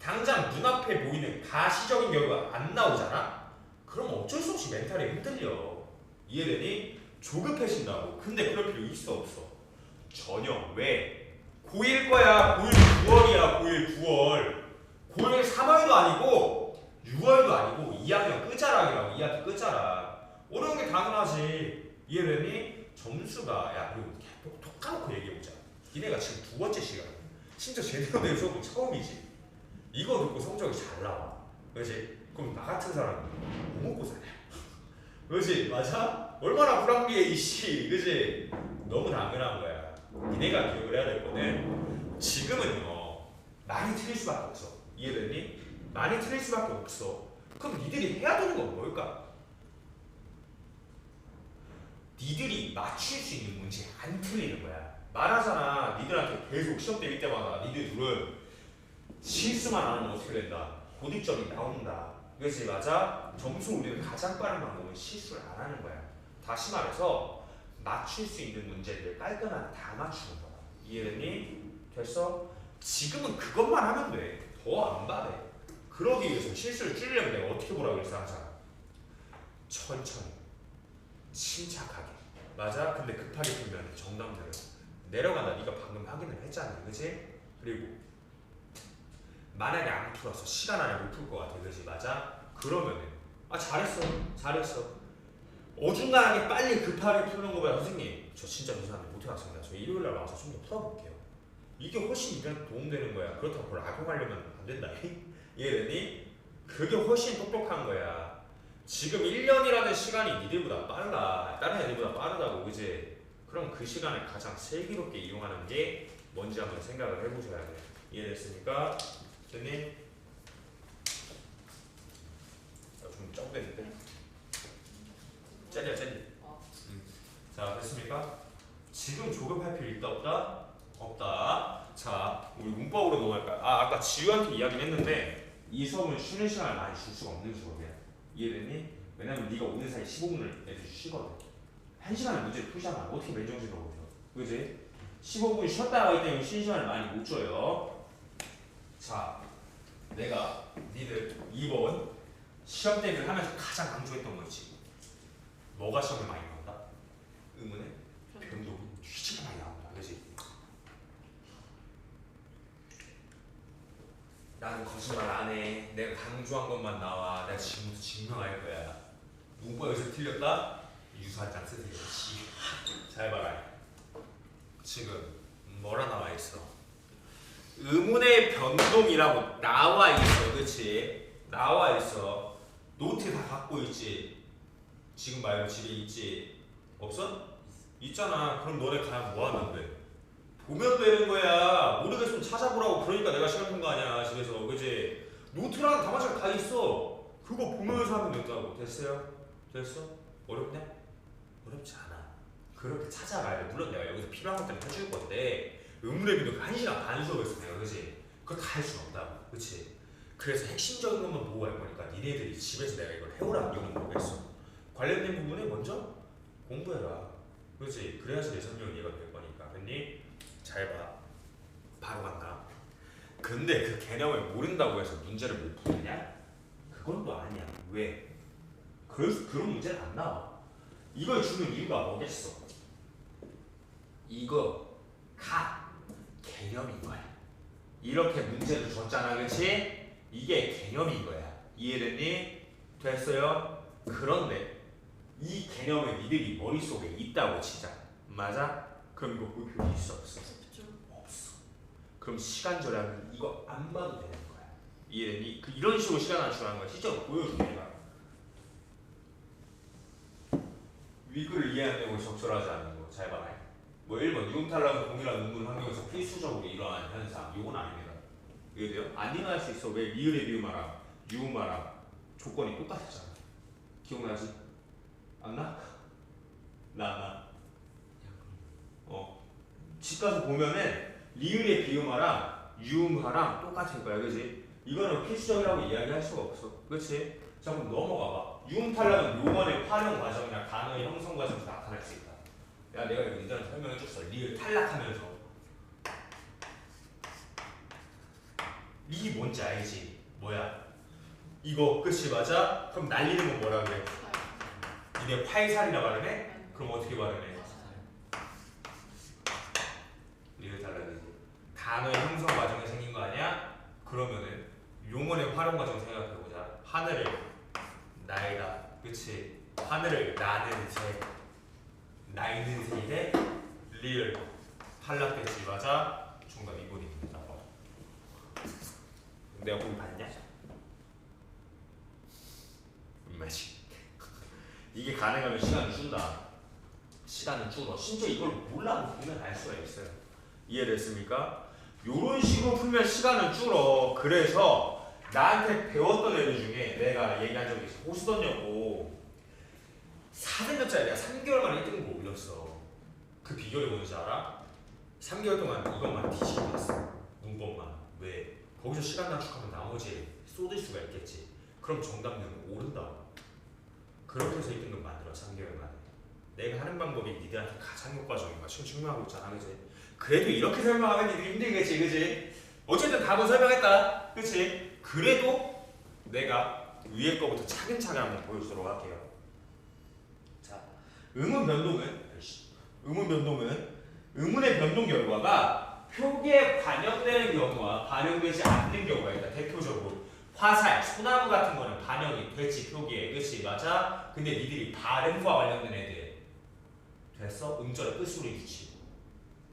당장 눈앞에 보이는 가시적인 결과가 안 나오잖아? 그럼 어쩔 수 없이 멘탈이 흔들려. 이해되니? 조급해진다고. 근데 그럴 필요 있어 없어? 전혀. 왜? 고1 거야. 고1 9월이야. 고1 9월. 고1 3월도 아니고 6월도 아니고 2학년 끝자락이라고. 2학기 끝자락. 어려운 게 당연하지. 이해되니? 점수가 야 그리고 톡 까놓고 얘기해보자. 니네가 지금 두 번째 시간이야. 진짜 제대로 된 수업은 처음이지. 이거 듣고 성적이 잘 나와. 그렇지? 그럼 나 같은 사람이 뭐 먹고 사냐? 그렇지? 맞아? 얼마나 불합리해 이씨. 그렇지? 너무 당연한 거야. 니네가 기억을 해야 될 거는 지금은요 많이 틀릴 수밖에 없어. 이해됐니? 많이 틀릴 수밖에 없어. 그럼 니들이 해야 되는 건 뭘까? 니들이 맞출 수 있는 문제 안 틀리는 거야. 말하잖아. 니들한테 계속 시험 때릴 때마다 니들 둘은 실수만 안 하면 어떻게 된다? 고득점이 나온다. 그렇지? 맞아? 점수 올리는 가장 빠른 방법은 실수를 안 하는 거야. 다시 말해서 맞출 수 있는 문제들 깔끔하게 다 맞추는 거야. 이해됐니? 됐어? 지금은 그것만 하면 돼. 더 안 받아. 그러기 위해서 실수를 줄이려면 내가 어떻게 보라고 그랬어 항상? 천천히 침착하게. 맞아? 근데 급하게 풀면 정답 내려간다. 네가 방금 확인을 했잖아. 그치? 그리고 만약에 안 풀었어. 시간 안에 못 풀 것 같아. 그치? 맞아? 그러면은 잘했어. 어중간하게 빨리 급하게 푸는 거보다 선생님 저 진짜 죄송한데 못해왔습니다. 저 일요일날 와서 좀 더 풀어볼게요. 이게 훨씬 니들한테 도움되는 거야. 그렇다고 그걸 악용하려면 안 된다. 이해되니? 그게 훨씬 똑똑한 거야. 지금 1년이라는 시간이 니들보다 빨라. 다른 애들보다 빠르다고. 그지? 그럼 그 시간을 가장 슬기롭게 이용하는 게 뭔지 한번 생각을 해보셔야 돼. 이해됐습니까? 선생님? 좀 적겠는데? 짤이야. 자, 됐습니까? 지금 조급할 필요 있다 없다? 없다. 자, 우리 문법으로 넘어갈까요? 아까 지우한테 이야기는 했는데 이 수업은 쉬는 시간을 많이 줄 수가 없는 수업이야. 이해됐니? 왜냐면 네가 오는 사이 15분을 애들이 쉬거든. 1시간을 문제를 푸잖아. 어떻게 맨정신으로 보죠? 그지? 15분 쉬었다 가기 때문에 쉬는 시간을 많이 못 줘요. 자, 내가 니들 2번 시험 대비를 하면서 가장 강조했던 거 있지. 뭐가 시험에 많이 나온다? 의문에? 변동이 뒤지게 많이 나온다. 그지? 나는 거짓말 안 해. 내가 강조한 것만 나와. 내가 지금부터 증명할 거야. 문법 여기서 틀렸다? 유수 한 장 쓰세요. 잘 봐라. 지금 뭐라 나와 있어? 의문의 변동이라고 나와 있어, 그렇지? 나와 있어. 노트 다 갖고 있지. 지금 말고 집에 있지. 없어? 있잖아. 그럼 너네 그냥 뭐 하면 돼? 보면 되는 거야. 모르겠으면 찾아보라고. 그러니까 내가 시간 준 거 아니야 집에서, 그렇지? 노트랑 가마솥 다 있어. 그거 보면서 하면 된다고. 됐어요? 됐어? 어렵냐? 어렵지 않아. 그렇게 찾아가야 돼. 물론 내가 여기서 필요한 것들은 해줄 건데 의문의 변동 1시간 반 수업했어 내가, 그치? 그거 다 할 수는 없다고, 그치? 그래서 핵심적인 것만 보고 갈 거니까 니네들이 집에서 내가 이걸 해오라는 이유는 모르겠어. 관련된 부분에 먼저 공부해라, 그치? 그래야지 내 설명이 이해가 될 거니까. 됐니? 잘 봐. 바로 간다. 근데 그 개념을 모른다고 해서 문제를 못 푸느냐? 그건 또 아니야. 왜? 그런 문제는 안 나와. 이걸 주는 이유가 뭐겠어? 이거 개념인 거야. 이렇게 문제를 줬잖아, 그렇지? 이게 개념인 거야. 이해됐니? 됐어요? 그런데 이 개념은 니들이 머릿속에 있다고 치자. 맞아? 그럼 이거 볼 필요 있어 없어? 없어. 그럼 시간 절약은 이거 안 봐도 되는 거야. 이해됐니? 이런 식으로 시간 안출하는 거야. 실제로 보여줄게 내가. 위글을 이해하는 게 적절하지 않은 거. 잘 봐라. 뭐 1번 이온탈락은 동일한 음문 환경에서 필수적으로 일어나는 현상. 이건 아닙니다. 이해돼요? 안 일어날 수 있어. 왜? 리을의 비음하랑 유음하랑 조건이 똑같았잖아. 기억나지? 안 나? 나. 집 가서 보면은 리을의 비음하랑 유음하랑 똑같은 거야, 그렇지? 이거는 필수적이라고 이야기할 수가 없어, 그렇지? 자, 그럼 넘어가 봐. 유음탈락은 요번의 활용 과정이나 단어의 형성 과정에서 나타날 수 있다. 야, 내가 이거 이전에 설명해줬어. 리을 탈락하면서. 리 뭔지 알지? 뭐야? 이거 끝이 맞아? 그럼 날리는 건 뭐라 그래? 니네 활살이라 발음해? 그럼 어떻게 발음해? 리을 탈락이지. 단어의 형성 과정에 생긴 거 아니야? 그러면은 용언의 활용 과정 생각해보자. 하늘을 날다, 그치? 하늘을 나는 새, 날는 새인데 리을 탈락됐지, 맞아? 정답 2번입니다. 내가 보기 봤냐? 맞지? 이게 가능하면 시간을 준다. 시간을 줄어. 진짜 이걸 몰라도 보면 알 수가 있어요. 이해됐습니까? 요런 식으로 풀면 시간은 줄어. 그래서 나한테 배웠던 애들 중에 내가 얘기한 적이 있어. 호수던이었고 4등급짜리 내가 3개월 만에 1등급 올렸어. 그 비결이 뭔지 알아? 3개월 동안 이것만 뒤지고 왔어. 문법만. 왜? 거기서 시간 단축하면 나머지 쏟을 수가 있겠지. 그럼 정답률은 오른다. 그렇게 해서 1등급 만들어. 3개월 만에. 내가 하는 방법이 니들한테 가장 효과적인 거야. 지금 증명하고 있잖아, 그치? 그래도 이렇게 설명하면 니들이 힘들겠지, 그치? 어쨌든 답은 설명했다, 그치? 그래도 내가 위에 거부터 차근차근 한번 보여주도록 할게요. 자, 의문 변동은 의문의 변동 결과가 표기에 반영되는 경우와 반영되지 않는 경우가 있다. 대표적으로 화살, 소나무 같은 거는 반영이 됐지, 표기에. 그치? 맞아? 근데 니들이 발음과 관련된 애들 됐어? 음절의 끝소리 붙이고.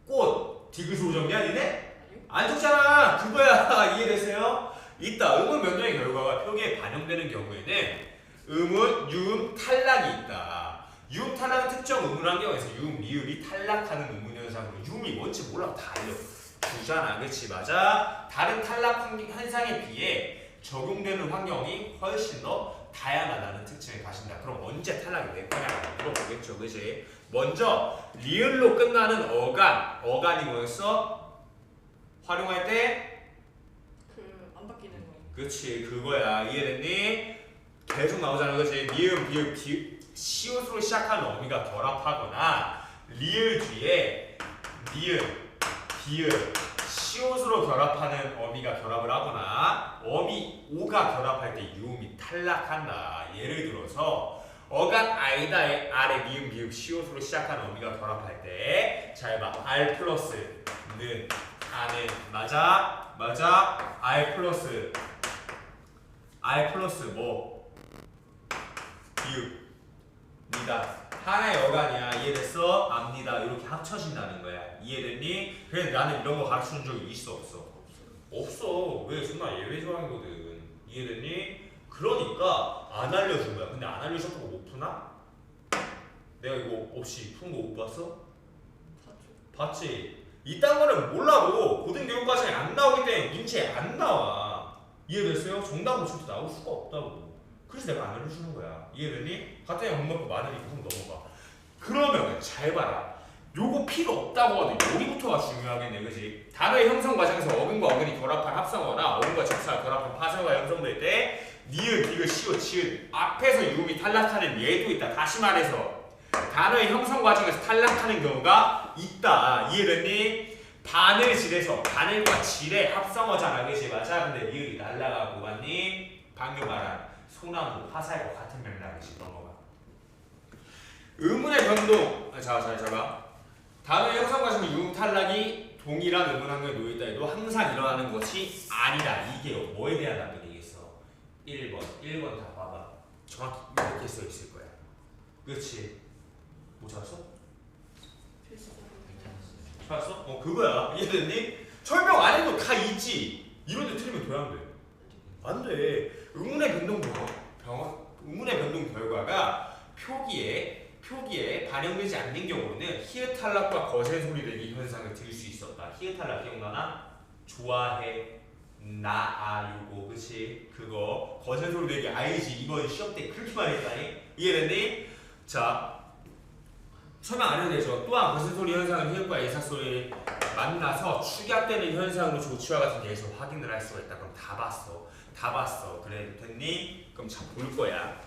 꽃, 디귿으로 정리야 니네? 안 적잖아. 그거야. 이해되세요? 있다. 의문 변동의 결과가 표기에 반영되는 경우에는 의문, 유음, 탈락이 있다. 유음, 탈락은 특정 의문 환경에서 유음, 리을이 탈락하는 의문 현상으로 유음이 뭔지 몰라 다 알려주잖아. 그치? 맞아? 다른 탈락 현상에 비해 적용되는 환경이 훨씬 더 다양하다는 특징을 가진다. 그럼 언제 탈락이 될 거냐고 물어보겠죠, 그지? 먼저 리을로 끝나는 어간이 뭐였어? 활용할 때 안 바뀌는 거. 그치, 그거야. 이해됐니? 계속 나오잖아, 그치? 니은, 비읍, 시옷으로 시작하는 어미가 결합하거나 리을 뒤에 니은, 비읍, 시옷으로 결합하는 어미가 결합을 하거나 어미 오가 결합할 때 유음이 탈락한다. 예를 들어서 어간 아이다의 아래 니은 비읍 시옷으로 시작하는 어미가 결합할 때 잘 봐. R 플러스 는 아는 맞아? R 플러스 뭐 비읍 니다 하나의 어간이야. 이해됐어? 압니다. 이렇게 합쳐진다는 거야. 이해됐니? 그래 나는 이런 거 가르쳐준 적이 있어 없어? 없어. 왜? 존나 예외 조항이거든. 이해됐니? 그러니까 안 알려준 거야. 근데 안 알려줬다고 못 푸나? 내가 이거 없이 푼 거 못 봤어? 봤지? 이딴 거는 몰라도 고등교육과정에 안 나오기 때문에 문제에 안 나와. 이해됐어요? 정답으로 절대 나올 수가 없다고. 그래서 내가 안 알려주는 거야. 이해됐니? 같은 형 공부법 많으니까 한번 넘어가. 그러면 잘 봐라. 요거 필요 없다고 하도 여기부터가 중요하겠네, 그지? 단어의 형성 과정에서 어근과 어근이 결합한 합성어나 어근과 접사가 결합한 파생어가 형성될 때 니은, 디귿, 시옷, 치읓 앞에서 유음이 탈락하는 예도 있다. 다시 말해서 단어의 형성 과정에서 탈락하는 경우가 있다. 이해됐니? 바늘질에서 바늘과 질의 합성어잖아, 그지? 맞아? 근데 니은이 날라가고 봤니? 방금 말한 소나무, 화살과 같은 맥락이지. 넘어가. 의문의 변동. 자, 잘 잡아. 단어의 형성 과정에 유음 탈락이 동일한 의문 환경에 놓여있다 해도 항상 일어나는 것이 아니다. 이게 뭐에 대한 답변이겠어? 1번 다 봐봐. 정확히 이렇게 써 있을 거야. 그렇지? 뭐 찾았어? 찾았어? 그거야. 이해됐니? 설명 안 해도 다 있지. 이런데 틀리면 돼, 안 돼? 안 돼. 의문의 변동 의문의 변동 결과가 표기에 반영되지 않는 경우는 히읗 탈락과 거센 소리 내기 현상을 들을 수 있었다. 히읗 탈락 기억나나? 좋아해, 요거, 그치? 그거 거센 소리 내기 알지? 이번 시험 때 그렇게 많이 했다니? 이해됐니? 자, 설명 안 해도 되죠. 또한 거센 소리 현상은 히읗과 예사 소리 만나서 축약되는 현상으로 조치와 같은 예에서 확인을 할 수가 있다. 그럼 다 봤어. 그래, 됐니? 그럼 자, 볼 거야.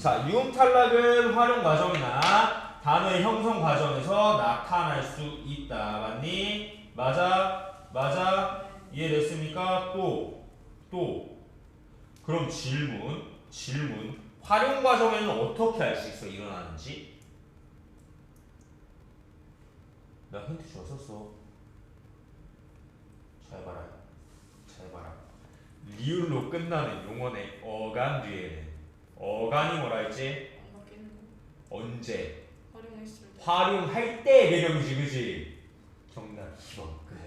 자, 유음 탈락은 활용 과정이나 단어의 형성 과정에서 나타날 수 있다. 맞니? 맞아? 이해됐습니까? 또 그럼 질문 활용 과정에는 어떻게 알 수 있어? 일어나는지? 나 힌트 줬었어. 잘 봐라. 리을로 끝나는 용어의 어간 뒤에는 어간이 뭐라 했지? 안 바뀌는 거. 언제? 활용했을 때. 활용할 때 개념이지, 그지? 정답 2번. 그래.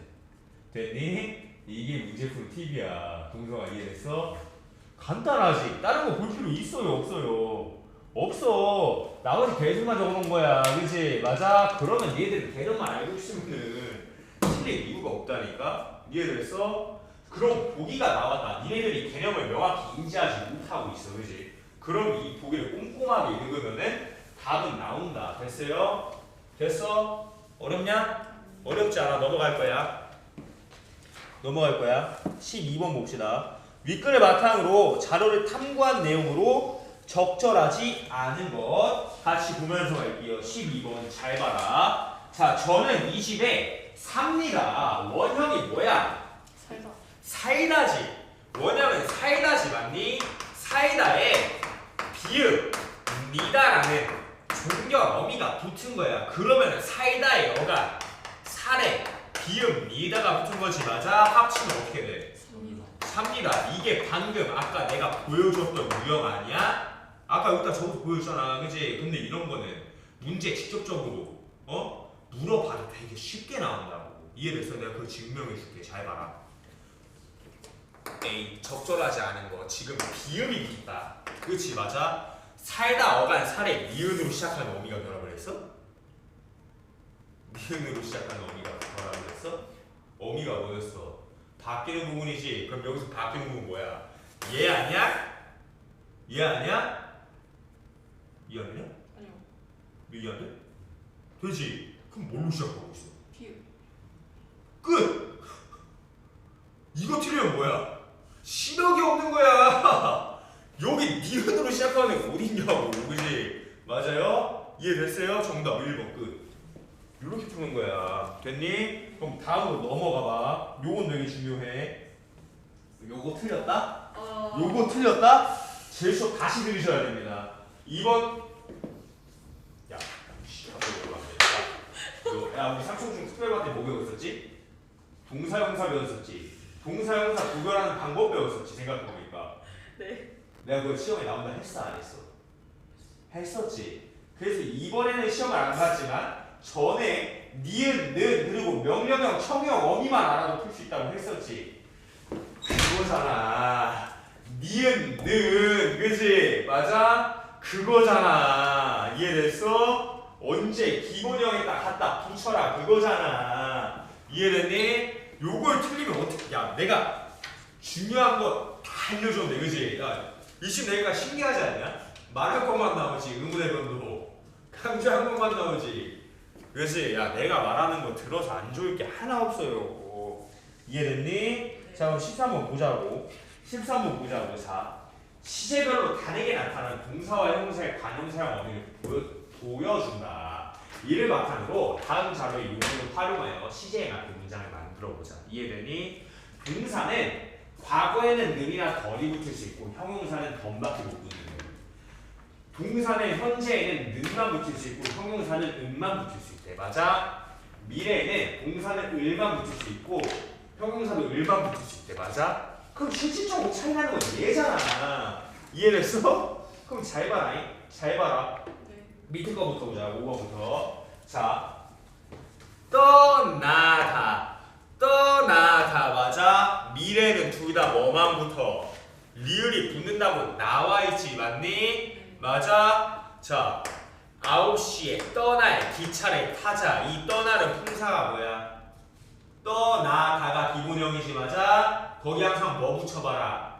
됐니? 이게 문제풀 팁이야. 동서가 이해됐어? 간단하지? 다른 거 볼 필요 있어요, 없어요? 없어. 나머지 개수만 적어놓은 거야, 그지? 맞아? 그러면 얘들은 개념만 알고 있으면은 틀릴 이유가 없다니까? 이해됐어? 그럼 보기가 나왔다. 니네들이 개념을 명확히 인지하지 못하고 있어, 그지? 그럼 이 보기를 꼼꼼하게 읽으면은 답은 나온다. 됐어요? 됐어? 어렵냐? 어렵지 않아. 넘어갈 거야. 12번 봅시다. 윗글을 바탕으로 자료를 탐구한 내용으로 적절하지 않은 것 같이 보면서 갈게요. 12번 잘 봐라. 자, 저는 20에 삽니다. 원형이 뭐야? 사이다지. 원형은 사이다지, 맞니? 사이다에 비읍 니다라는 종결 어미가 붙은 거야. 그러면 사이다의 어가 살에 비읍 니다가 붙은 거지. 맞아? 합치면 어떻게 돼? 삽니다. 이게 방금 아까 내가 보여줬던 유형 아니야? 아까 여기다 적어서 보여줬잖아, 그지? 근데 이런 거는 문제 직접적으로 물어봐도 되게 쉽게 나온다고. 이해됐어? 내가 그걸 증명해줄게. 잘 봐라. A, 적절하지 않은 거. 지금 비음이 붙다. 그치, 맞아? 살다 어간 살에 미음으로 시작하는 어미가 결합을 했어? 미음으로 시작하는 어미가 결합을 했어? 어미가 뭐였어? 바뀌는 부분이지. 그럼 여기서 바뀌는 부분 뭐야? 얘 아니야? 얘 아니야? 이 아니야? 아니요. 이 아니야? 되지? 그럼 뭘로 시작하고 있어? 비읍. 끝! 이거 틀리면 뭐야? 시력이 없는 거야. 여기 니은으로 시작하는 애 어딨냐고, 그지? 맞아요? 이해됐어요? 정답 1번 끝. 이렇게 푸는 거야. 됐니? 그럼 다음으로 넘어가 봐. 요건 되게 중요해. 요거 틀렸다? 요거 틀렸다? 제일 수업 다시 들으셔야 됩니다. 2번. 야, 갑자기 올라왔네. 야, 우리 삼촌 중 특별반때 뭐 배웠었지? 동사형사 배웠었지? 동사형사 구별하는 방법 배웠었지, 생각해보니까. 네. 내가 그거 시험에 나온다 했어, 안 했어? 했었지. 그래서 이번에는 시험을 안 봤지만 전에 니은, 는 그리고 명령형, 청형, 어미만 알아도 풀 수 있다고 했었지. 그거잖아. 니은, 는, 그지? 맞아? 그거잖아. 이해됐어? 언제 기본형에 딱 갖다 붙여라. 그거잖아. 이해됐니? 요걸 틀리면 어떻게? 야, 내가 중요한 거 다 알려줬네, 그지? 야, 이심 내니까 신기하지 않냐? 말할 것만 나오지, 의문의 변도. 강조한 것만 나오지. 그지? 야, 내가 말하는 거 들어서 안 좋을 게 하나 없어요. 이해됐니? 자, 그럼 13번 보자고. 13번 보자고. 자, 시제별로 다르게 나타나는 동사와 형용사의 관용사용 어휘를 보여준다. 이를 바탕으로 다음 자료의 요령을 활용하여 시제에 맞게 문장을 만들어보자. 이해되니? 동사는 과거에는 는이나 덜이 붙을 수 있고 형용사는 덤밖에 못 붙는 거예요. 동사는 현재에는 는만 붙을 수 있고 형용사는 은만 붙을 수 있대. 맞아? 미래에는 동사는 을만 붙을 수 있고 형용사도 을만 붙을 수 있대. 맞아? 그럼 실질적으로 차이 나는 건 얘잖아. 이해됐어? 그럼 잘 봐라. 잘 봐라. 네. 밑에 거부터 보자. 5번부터. 자, 떠나다. 떠나다. 맞아? 미래는 둘 다 뭐만 붙어? 리을이 붙는다고 나와있지. 맞니? 맞아? 자, 9시에 떠날 기차를 타자. 이 떠나는 품사가 뭐야? 떠나다가 기본형이지. 맞아? 거기 항상 뭐 붙여봐라.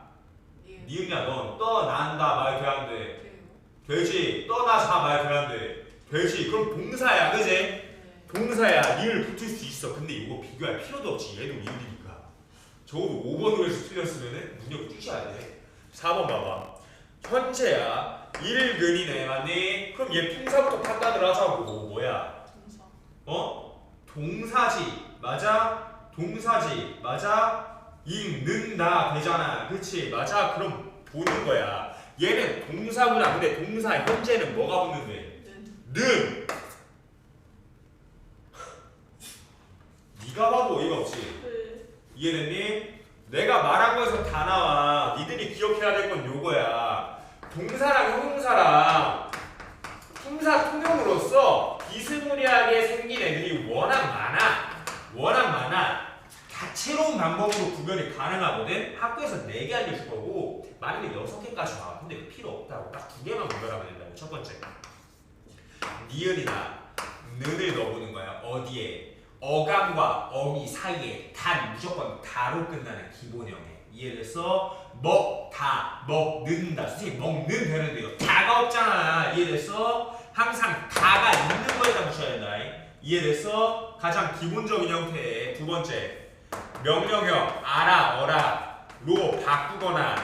예. 니은이야. 넌 떠난다 말 돼 안 돼? 돼요. 되지. 떠나자 말 돼 안 돼? 되지. 그럼 동사야. 그지? 네. 동사야. 리을 붙을 수 있어. 근데 이거 비교할 필요도 없지. 얘도 리을이니까. 적어도 5번으로 해서 틀렸으면은 문역 뛰셔야 돼. 4번 봐봐. 현재야. 일근이네. 맞니? 그럼 얘 품사부터 판단을 하자고. 뭐야? 동사. 어? 동사지. 맞아? 동사지. 맞아? 읽는다 되잖아. 그치? 맞아? 그럼 보는 거야. 얘는 동사구나. 근데 동사 현재는 뭐가 붙는데? 는. 네가 봐도 어이가 없지. 네. 이해됐니? 내가 말한 거에서 다 나와. 니들이 기억해야 될 건 요거야. 동사랑 형용사랑 품사 통용으로서 비스무리하게 생긴 애들이 워낙 많아. 워낙 많아. 다채로운 방법으로 구별이 가능하거든. 학교에서 4개 알려줄 거고 많으면 6개까지 와. 근데 필요 없다고. 딱 2개만 구별하면 된다고. 첫 번째, 니은이나 는을 넣어보는 거야. 어디에? 어감과 어미 사이에. 단 무조건 다로 끝나는 기본형에. 이해됐어? 먹다, 먹는다. 선생님 먹는 되는데요. 다가 없잖아. 이해됐어? 항상 다가 있는 거에다 붙여야 된다. 이해됐어? 가장 기본적인 형태의 두 번째, 명령형 알아, 어라 로 바꾸거나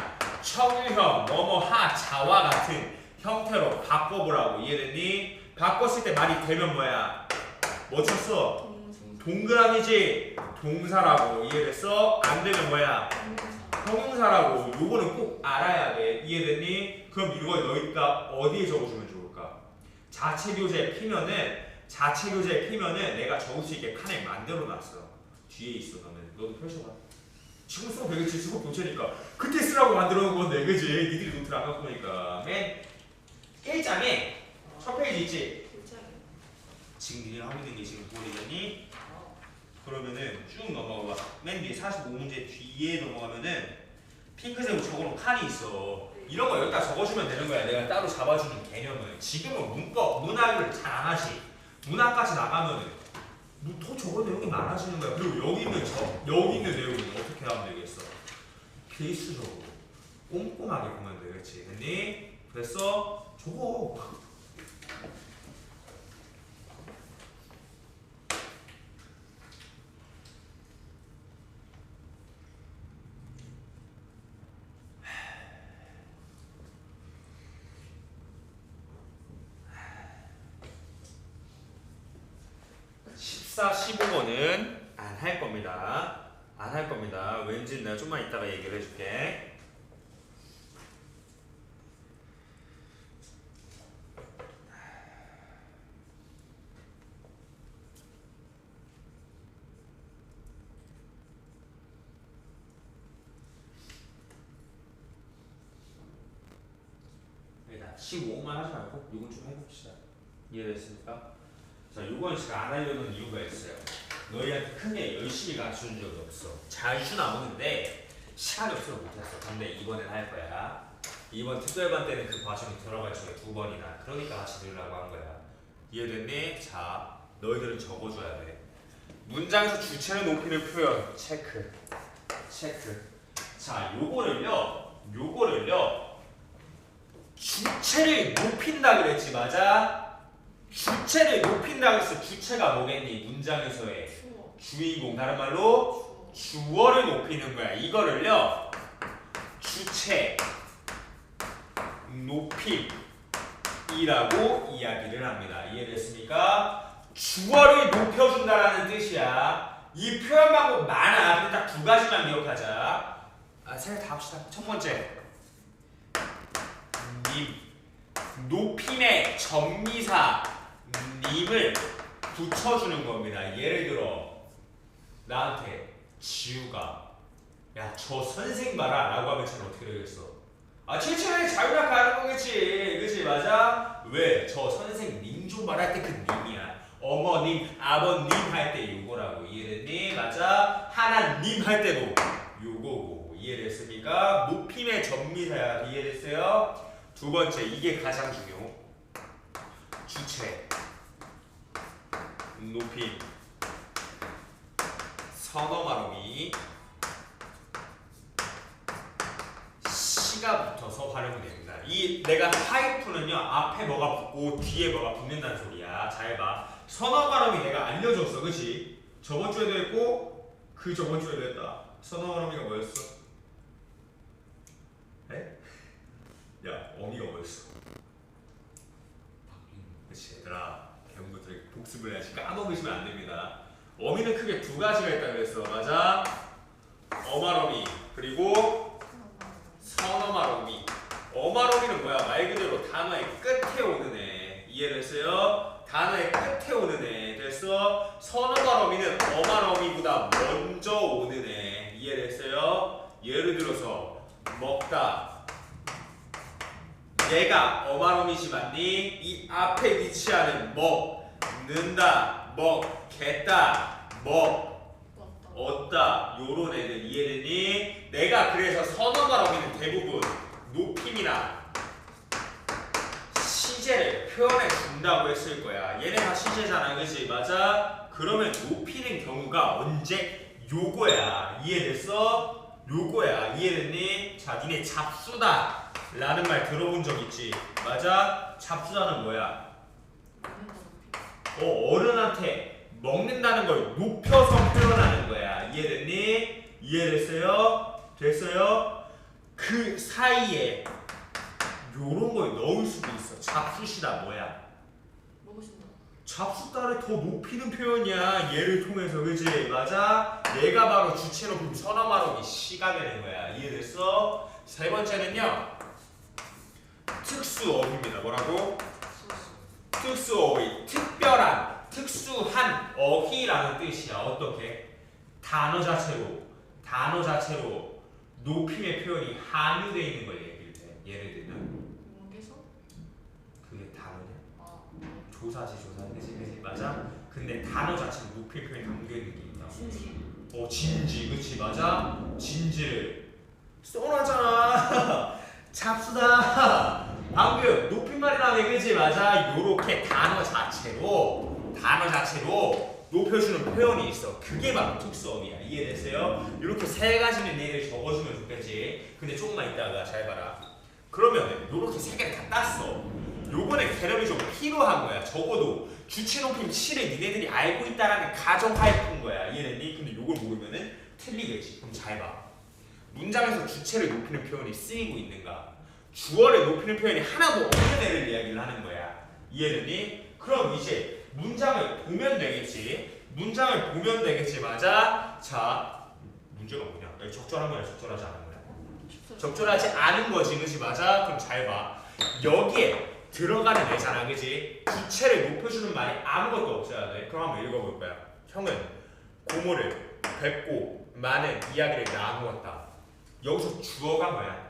청유형 뭐뭐 하, 자와 같은 형태로 바꿔보라고. 이해됐니? 바꿨을 때 말이 되면 뭐야? 뭐 쳤어? 동그라미지. 동사라고. 이해됐어? 안 되면 뭐야? 형용사라고. 요거는 꼭 알아야 돼. 이해됐니? 그럼 이걸 너희가 어디에 적어주면 좋을까? 자체교재 피면은 내가 적을 수 있게 칸에 만들어놨어. 뒤에 있어. 너도 펼쳐봐. 지금 쓰면 되겠지. 수업 교체니까 그때 쓰라고 만들어 놓은 건데, 그지? 니들이 노트를 안 갖고 보니까. 맨 1장에 첫 페이지 있지? 지금 니들 하고 있는 게 지금 보이겠니? 그러면은 쭉 넘어가. 맨 뒤에 45문제 뒤에 넘어가면은 핑크색으로 적어놓은 칸이 있어. 이런 거 여기다 적어주면 되는 거야. 내가 따로 잡아주는 개념을. 지금은 문법, 문학을 잘 안 하시. 문학까지 나가면은 더 적은 내용이 많아지는 거야. 그리고 여기 있는 내용은 어떻게 하면 되겠어? 필수적으로 꼼꼼하게 보면 되겠지. 됐니? 됐어? 적어. (14, 15번은) 안 할 겁니다. 안 할 겁니다. 왠지 내가 좀만 이따가 얘기를 해줄게. 여기다 15만 하지 말고 이건 좀 해봅시다. 이해됐습니까? 자, 요건 제가 안 하려는 이유가 있어요. 너희한테 크게 열심히 가르쳐준 적이 없어. 자주 나오는데 시간이 없어서 못했어. 근데 이번엔 할 거야. 이번 특별반 때는 그 과정이 들어갈 적에 2번이나. 그러니까 같이 들으려고 한 거야. 이해됐니? 자, 너희들은 적어줘야 돼. 문장에서 주체를 높이는 표현 체크. 자, 요거를요 주체를 높인다 그랬지. 맞아? 주체를 높인다 그랬어. 주체가 뭐겠니? 문장에서의 추워. 주인공, 다른 말로 주어를 높이는 거야. 이거를요 주체 높임이라고 이야기를 합니다. 이해됐습니까? 주어를 높여준다라는 뜻이야. 이 표현 방법 많아. 근데 딱 2가지만 기억하자. 생각 다 합시다. 첫 번째, 님, 높임의 전미사 님을 붙여주는 겁니다. 예를 들어 나한테 지우가 야, 저 선생 봐라 라고 하면 쟤는 어떻게 되겠어? 칠칠하게 자유롭게 하는 거겠지. 그치? 맞아? 왜? 저 선생님 좀 봐라 할 때 그 님이야. 어머님, 아버님 할 때 요거라고. 이해됐니? 맞아? 하나님 할 때도 요거고. 이해됐습니까? 높임의 전미사야. 이해됐어요? 두 번째, 이게 가장 중요. 주체 높임 선어 말음이 시가 붙어서 활용이 됩니다. 이 내가 하이프는요 앞에 뭐가 붙고 뒤에 뭐가 붙는다는 소리야. 잘 봐. 선어 발음이 내가 알려줬어. 그치? 저번 주에도 했고 그 저번 주에도 했다. 선어 발음이가 뭐였어? 에? 야, 어미가 뭐였어? 그치 얘들아, 배운부터 복습을 해야지. 까먹으시면 안 됩니다. 어미는 크게 2가지가 있다 그랬어. 맞아? 어말어미 그리고 선어말어미. 어말어미는 뭐야? 말 그대로 단어의 끝에 오는 애. 이해됐어요? 단어의 끝에 오는 애. 됐어? 선어말어미는 어말어미보다 먼저 오는 애. 이해됐어요? 예를 들어서 먹다. 얘가 어말어미지만니 이 앞에 위치하는 먹는다, 먹겠다, 얻다 요런 애들. 이해됐니? 내가 그래서 선어말어미는 대부분 높임이나 시제를 표현해 준다고 했을 거야. 얘네 다 시제잖아. 그치? 맞아? 그러면 높이는 경우가 언제? 요거야. 이해됐어? 요거야. 이해됐니? 자, 니네 잡수다 라는 말 들어본 적 있지? 맞아? 잡수다는 뭐야? 어른한테 먹는다는 걸 높여서 표현하는 거야. 이해됐니? 이해됐어요? 됐어요? 그 사이에 요런 걸 넣을 수도 있어. 잡수시다 뭐야? 먹으신다. 잡수다를 더 높이는 표현이야. 얘를 통해서. 그치? 맞아? 얘가 바로 주체 높임 선어말음이 시가 되는 거야. 이해됐어? 세 번째는요 특수어휘입니다. 뭐라고? 특수어휘. 특별한, 특수한 어휘라는 뜻이야. 어떻게? 단어 자체로 높임의 표현이 함유되어 있는 걸 얘기를 해. 예를 들면 먹에서? 그게 단어냐? 조사지. 그치? 맞아? 근데 단어 자체로 높임의 표현이 담겨있는 게 있다. 진지. 그치? 맞아? 진지를 써놨잖아. 잡수다. 방금 높임말이라며. 그치? 맞아? 요렇게 단어 자체로 높여주는 표현이 있어. 그게 바로 특수어휘야. 이해됐어요? 이렇게 3가지는 얘를 적어주면 좋겠지. 근데 조금만 있다가 잘 봐라. 그러면 요렇게 3개를 다 땄어. 요번에 개념이 좀 필요한 거야. 적어도 주체 높임 시를 니네들이 알고 있다라는 가정하에 푼 거야. 이해됐니? 근데 요걸 모르면은 틀리겠지. 그럼 잘 봐. 문장에서 주체를 높이는 표현이 쓰이고 있는가? 주어를 높이는 표현이 하나도 없는 애를 이야기를 하는 거야. 이해됐니? 그럼 이제 문장을 보면 되겠지. 맞아? 자, 문제가 뭐냐? 적절한 거냐, 적절하지 않은 거냐? 적절하지 않은 거지. 그치? 맞아? 그럼 잘 봐. 여기에 들어가는 애잖아. 그치? 주체를 높여주는 말이 아무것도 없어야 돼. 그럼 한번 읽어볼 거야. 형은 고모를 뵙고 많은 이야기를 나누었다. 여기서 주어가 뭐야?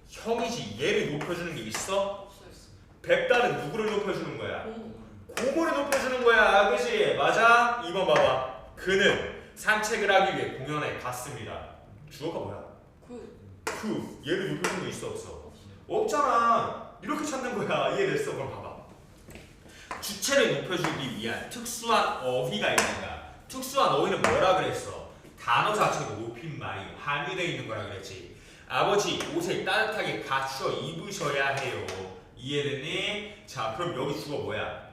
형이지. 얘를 높여주는 게 있어? 백달은 누구를 높여주는 거야? 공. 고무를 높여주는 거야. 그치? 맞아? 2번 봐봐. 그는 산책을 하기 위해 공연에 갔습니다. 주어가 뭐야? 그. 얘를 높여준 거 있어 없어? 없잖아. 이렇게 찾는 거야. 이해됐어? 그럼 봐봐. 주체를 높여주기 위한 특수한 어휘가 있는가? 특수한 어휘는 뭐라 그랬어? 단어 자체로 높임말이 함유되어 있는 거라 그랬지. 아버지 옷을 따뜻하게 갖추어 입으셔야 해요. 이해됐니? 자 그럼 여기 주어 뭐야?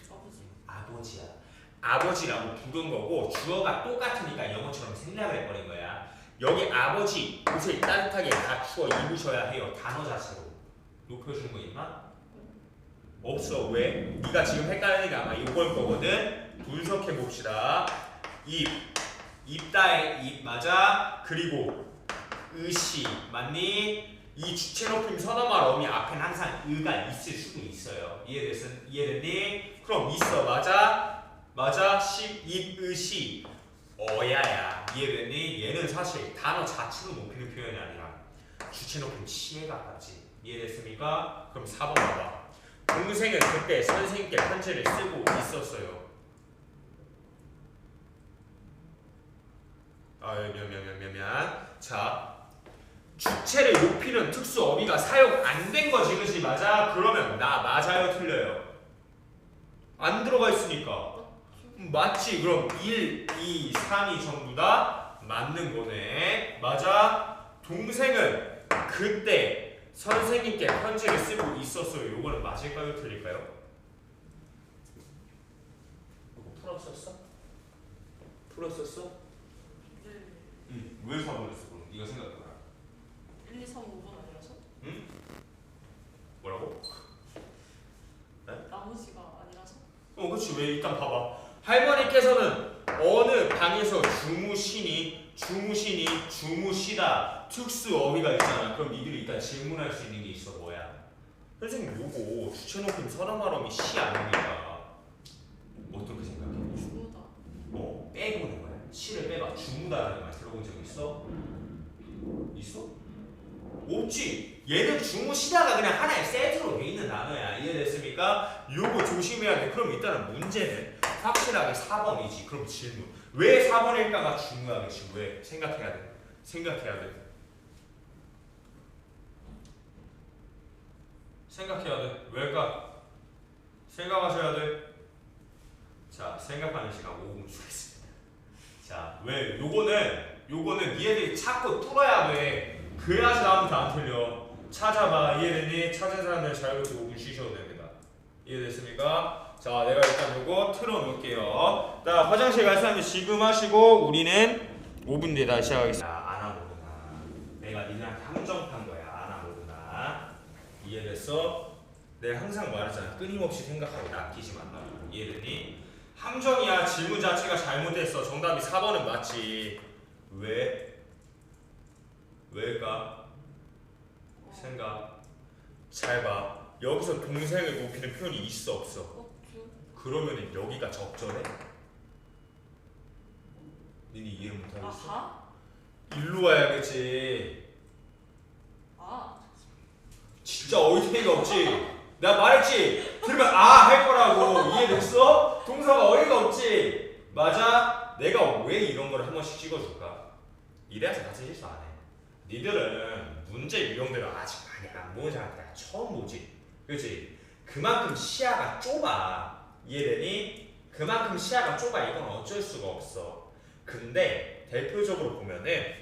아버지. 아버지야. 아버지라고 부른 거고 주어가 똑같으니까 영어처럼 생략을 해버린 거야. 여기 아버지 옷을 따뜻하게 갖추어 입으셔야 해요. 단어 자체로 높여주는 거 있나? 없어. 왜? 네가 지금 헷갈리니까 아마 이걸 거거든. 분석해 봅시다. 입다의 입 맞아. 그리고 의시 맞니? 이 주체 높임 서너말 어미 앞에는 항상 의가 있을 수도 있어요. 이해됐니? 그럼 있어 맞아. 입 의시 어야야. 이해됐니? 얘는 사실 단어 자체로 높이는 표현이 아니라 주체 높임 시에 가깝지. 이해됐습니까? 그럼 4번 봐봐. 동생은 그때 선생님께 편지를 쓰고 있었어요. 자, 주체를 높이는 특수 어휘가 사용 안 된 거지, 그치? 맞아? 그러면 나 맞아요, 틀려요? 안 들어가 있으니까 맞지? 그럼 1, 2, 3이 전부 다 맞는 거네. 맞아? 동생은 그때 선생님께 편지를 쓰고 있었어요. 요거는 맞을까요? 틀릴까요? 이거 풀었었어? 네. 응. 왜 4번 했어? 그럼 네가 생각해봐. 1, 2, 3, 5번 아니라서? 응? 뭐라고? 나머지가 아니라서? 그렇지. 왜? 일단 봐봐. 할머니께서는 어느 방에서 주무시다 특수 어휘가 있잖아. 그럼 니들이 일단 질문할 수 있는 게 있어. 뭐야? 선생님 요거 주체 높임 서너말어미 시 아닙니까? 어떻게 생각해? 주무다. 빼보는 거야. 시를 빼봐. 주무다라는 말 들어본 적 있어? 있어? 없지. 얘는 주무시다가 그냥 하나의 세트로 돼 있는 단어야. 이해됐습니까? 요거 조심해야 돼. 그럼 일단은 문제는 확실하게 4번이지. 그럼 질문. 왜 4번일까가 중요하겠지. 왜? 생각해야 돼. 왜일까? 생각하셔야 돼. 자, 생각하는 시간 5분 주겠습니다. 자, 왜? 요거는 니네들이 찾고 뚫어야 돼. 그래야지 다음부터 안 틀려. 찾아봐. 이해됐니? 찾은 사람들 자유롭게 5분 쉬셔도 됩니다. 이해됐습니까? 자, 내가 일단 요거 틀어놓을게요. 자, 화장실 갈 사람들 지금 하시고 우리는 5분 뒤에 다시 시작하겠습니다. 아나 모르나. 내가 니네한테 함정판 거야. 아나 모르나. 이해됐어? 내가 항상 말하잖아. 끊임없이 생각하고 낚이지 말라고. 이해됐니? 함정이야. 질문 자체가 잘못됐어. 정답이 4번은 맞지. 왜일까? 생각. 잘 봐. 여기서 동생을 높이는 표현이 있어 없어? 그러면은 여기가 적절해? 니네 이해를 못하겠어? 아, 일로 와야겠지. 진짜 어이가 없지? 내가 말했지? 들으면 할 거라고. 이해됐어? 동사가 어이가 없지? 맞아? 내가 왜 이런 거를 한 번씩 찍어줄까? 이래서 같은 실수 안 해. 니들은 문제 유형들을 아직 많이 안 보는 사람들이야. 처음 보지? 그치? 그만큼 시야가 좁아. 이해되니? 그만큼 시야가 좁아. 이건 어쩔 수가 없어. 근데 대표적으로 보면은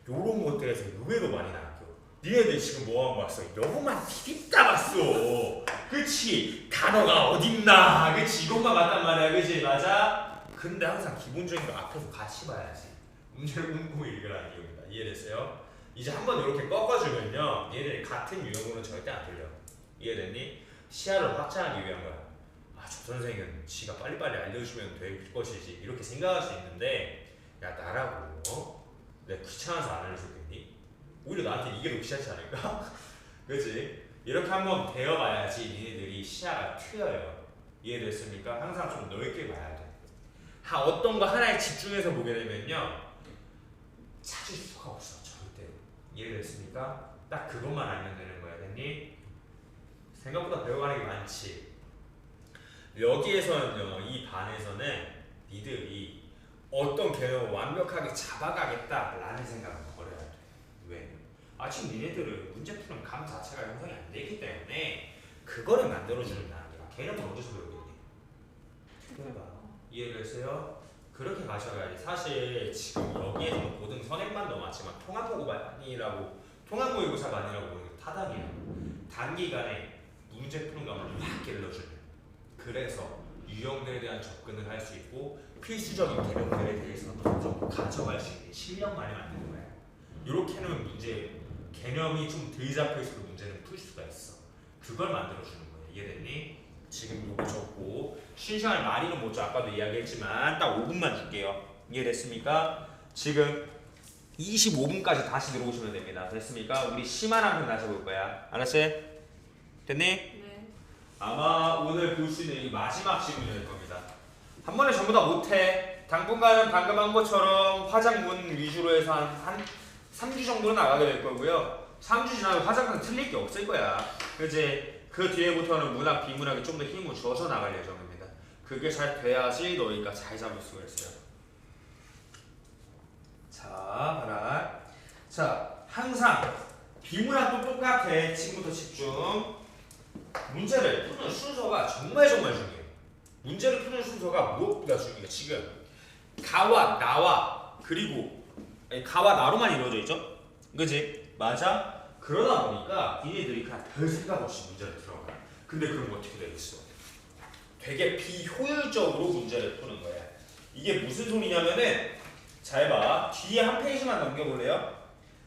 요런 것들에서 의외로 많이 나껴. 니네들 지금 뭐하고 왔어? 영어만 디딥다 봤어. 그치? 단어가 어딨나? 그치? 이것만 봤단 말이야. 그치? 맞아? 근데 항상 기본적인 거 앞에서 같이 봐야지. 문제를 꼼꼼히 읽으라는 이유입니다. 이해됐어요? 이제 한번 이렇게 꺾어주면요, 얘네들이 같은 유형으로는 절대 안 틀려. 이해됐니? 시야를 확장하기 위한 거야. 저 선생은 지가 빨리빨리 알려주면 될 것이지 이렇게 생각할 수 있는데, 야 나라고 내가 귀찮아서 안 알려줬겠니? 오히려 나한테 이게 더 귀찮지 않을까? 그치? 이렇게 한번 배워봐야지 니네들이 시야가 트여요. 이해됐습니까? 항상 좀 넓게 봐야 돼. 어떤 거 하나에 집중해서 보게 되면요, 찾을 수가 없어. 절대로. 이해됐습니까? 딱 그것만 알면 되는 거야. 됐니? 생각보다 배워가는 게 많지. 여기에서는요, 이 반에서는 니들이 어떤 개념을 완벽하게 잡아가겠다라는 생각을 버려야 돼. 왜? 지금 니네들은 문제 푸는 감 자체가 형성이 안 되기 때문에 그거를 만들어주는 단계야. 개념을 어디서 배우겠니? 해봐. 이해를 했어요? 그렇게 가셔야지. 사실 지금 여기에서는 고등 선행만 넘었지만 통합모의고사가 아니라고 보는 게 타당이야. 단기간에 문제 푸는 감을 확 길러주는. 그래서 유형들에 대한 접근을 할 수 있고 필수적인 개념들에 대해서는 좀 가져갈 수 있는 실력만이 만드는 거야. 이렇게 해놓으면 문제 개념이 좀 덜 잡혀있어도 문제는 풀 수가 있어. 그걸 만들어주는 거야. 이해됐니? 지금 요거 적고 쉬는 시간에 많이는 못 줘. 아까도 이야기했지만 딱 5분만 줄게요. 이해됐습니까? 지금 25분까지 다시 들어오시면 됩니다. 됐습니까? 우리 시만 한번 다시 볼 거야. 알았어요? 됐니? 네. 아마 오늘 볼 수 있는 이 마지막 질문이 될 겁니다. 한 번에 전부 다 못해. 당분간은 방금 한 것처럼 화작문 위주로 해서 한 3주 정도는 나가게 될 거고요. 3주 지나면 화작문 틀릴 게 없을 거야. 그지? 그 뒤에부터는 문학, 비문학에 좀 더 힘을 줘서 나갈 예정입니다. 그게 잘 돼야지 너희가 잘 잡을 수가 있어요. 자, 봐라. 자, 항상 비문학도 똑같아. 지금부터 집중. 문제를 푸는 순서가 정말 중요해. 문제를 푸는 순서가 무엇보다 중요해. 지금 가와 나와 그리고 가와 나로만 이루어져 있죠? 그지? 맞아? 그러다 보니까 니네들이 그냥 별 생각 없이 문제를 들어가. 근데 그럼 어떻게 되겠어? 되게 비효율적으로 문제를 푸는 거야. 이게 무슨 소리냐면은 잘 봐. 뒤에 한 페이지만 넘겨볼래요?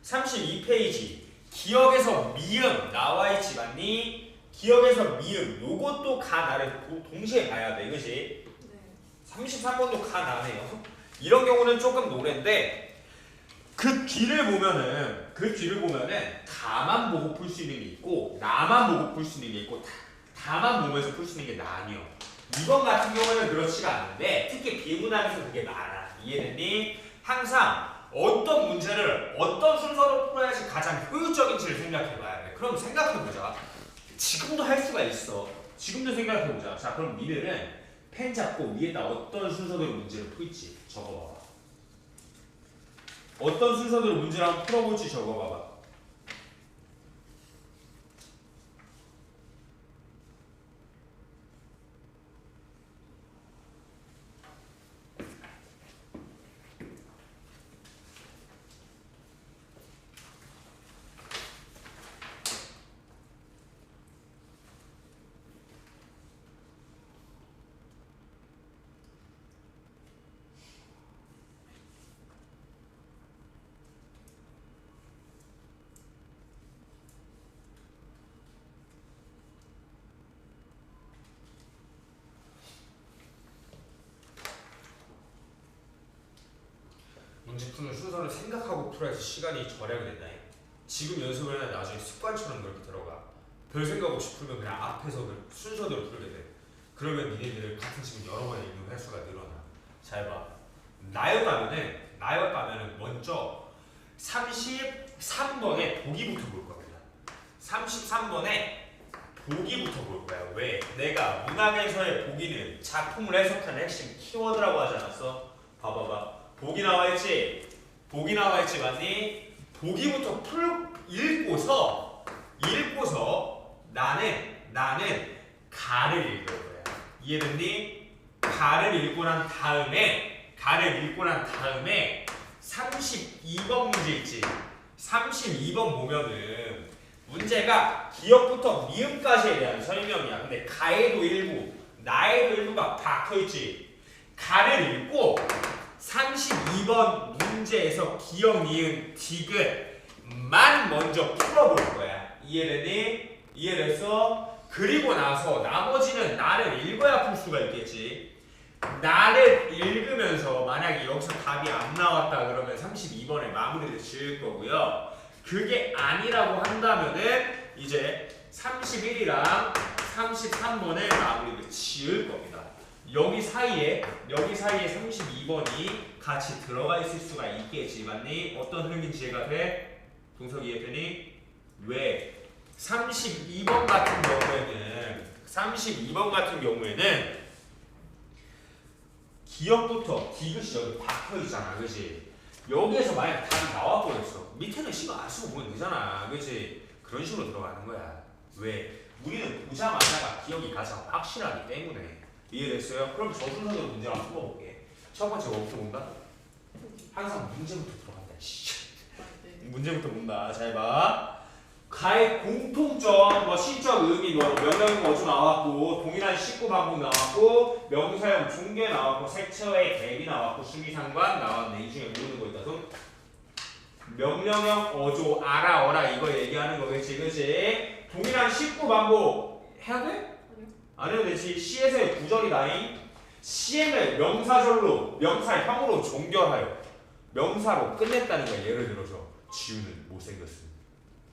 32페이지. 기억에서 미음 나와 있지 맞니? 기억에서 미음 요것도 가 나를 동시에 봐야 돼. 그지? 네. 33번도 가 나네요. 이런 경우는 조금 노랜데 그 뒤를 보면은 가만 보고 풀 수 있는 게 있고 나만 보고 풀 수 있는 게 있고 다만 보면서 풀 수 있는 게 나뉘어. 이번 같은 경우는 그렇지가 않은데 특히 비문학에서 그게 많아. 이해됐니? 항상 어떤 문제를 어떤 순서로 풀어야지 가장 효율적인지를 생각해봐야 돼. 그럼 생각해보자. 지금도 할 수가 있어. 지금도 생각해보자. 자, 그럼 니네는 펜 잡고 위에다 어떤 순서대로 문제를 풀지 적어봐봐. 어떤 순서대로 문제를 한번 풀어볼지 적어봐봐. 문제 푸는 순서를 생각하고 풀어야지 시간이 절약이 된다. 지금 연습을 해야 나중에 습관처럼 그렇게 들어가. 별 생각 없이 풀면 그냥 앞에서 그 순서대로 풀게 돼. 그러면 니네들 같은 지금 여러 번에 읽는 횟수가 늘어나. 잘 봐. 나였다면은 먼저 33번에 보기부터 볼 겁니다. 33번에 보기부터 볼 거야. 왜? 내가 문학에서의 보기는 작품을 해석하는 핵심 키워드라고 하지 않았어? 봐봐봐. 보기 나와있지? 보기 나와있지 맞니? 보기부터 읽고서 나는 가를 읽을 거야. 이해됐니? 가를 읽고 난 다음에 32번 문제 있지? 32번 보면은 문제가 기억부터 미음까지에 대한 설명이야. 근데 가에도 일부, 나에도 일부가 박혀있지? 가를 읽고 32번 문제에서 기억, 니은, 디귿만 먼저 풀어볼 거야. 이해되니? 이해됐어? 그리고 나서 나머지는 나를 읽어야 풀 수가 있겠지. 나를 읽으면서 만약에 여기서 답이 안 나왔다 그러면 32번에 마무리를 지을 거고요. 그게 아니라고 한다면은 이제 31이랑 33번에 마무리를 지을 겁니다. 여기 사이에 32번이 같이 들어가 있을 수가 있겠지 맞니? 어떤 흐름인지 이해가 돼? 동석 이해되니? 왜? 32번 같은 경우에는 기억부터 디귿이 여기 박혀있잖아, 그지? 여기에서 만약 답이 나와버렸어. 밑에는 신경 안 쓰고 보면 되잖아, 그지? 그런 식으로 들어가는 거야. 왜? 우리는 보자마자가 기억이 가장 확실하기 때문에. 이해됐어요? 그럼 저 순서대로 문제 한번 풀어볼게. 첫 번째 뭐부터 본다? 항상 문제부터 들어간다. 네. 문제부터 본다. 잘 봐. 가의 공통점, 뭐 시적 의미, 뭐 명령이 어쩌 나왔고, 동일한 식구 반복 나왔고, 명사형 종계 나왔고, 색채의 대비 나왔고, 수미상관 나왔네. 이 중에 모르는 거 있다. 손. 명령형 어조 알아 어라 이거 얘기하는 거겠지, 그치? 동일한 식구 반복 해야 돼? 안 해도 되지. C에서의 구절이다잉. CM을 명사절로, 명사형으로 종결하여 명사로 끝냈다는 거야. 예를 들어서 지우는 못생겼음.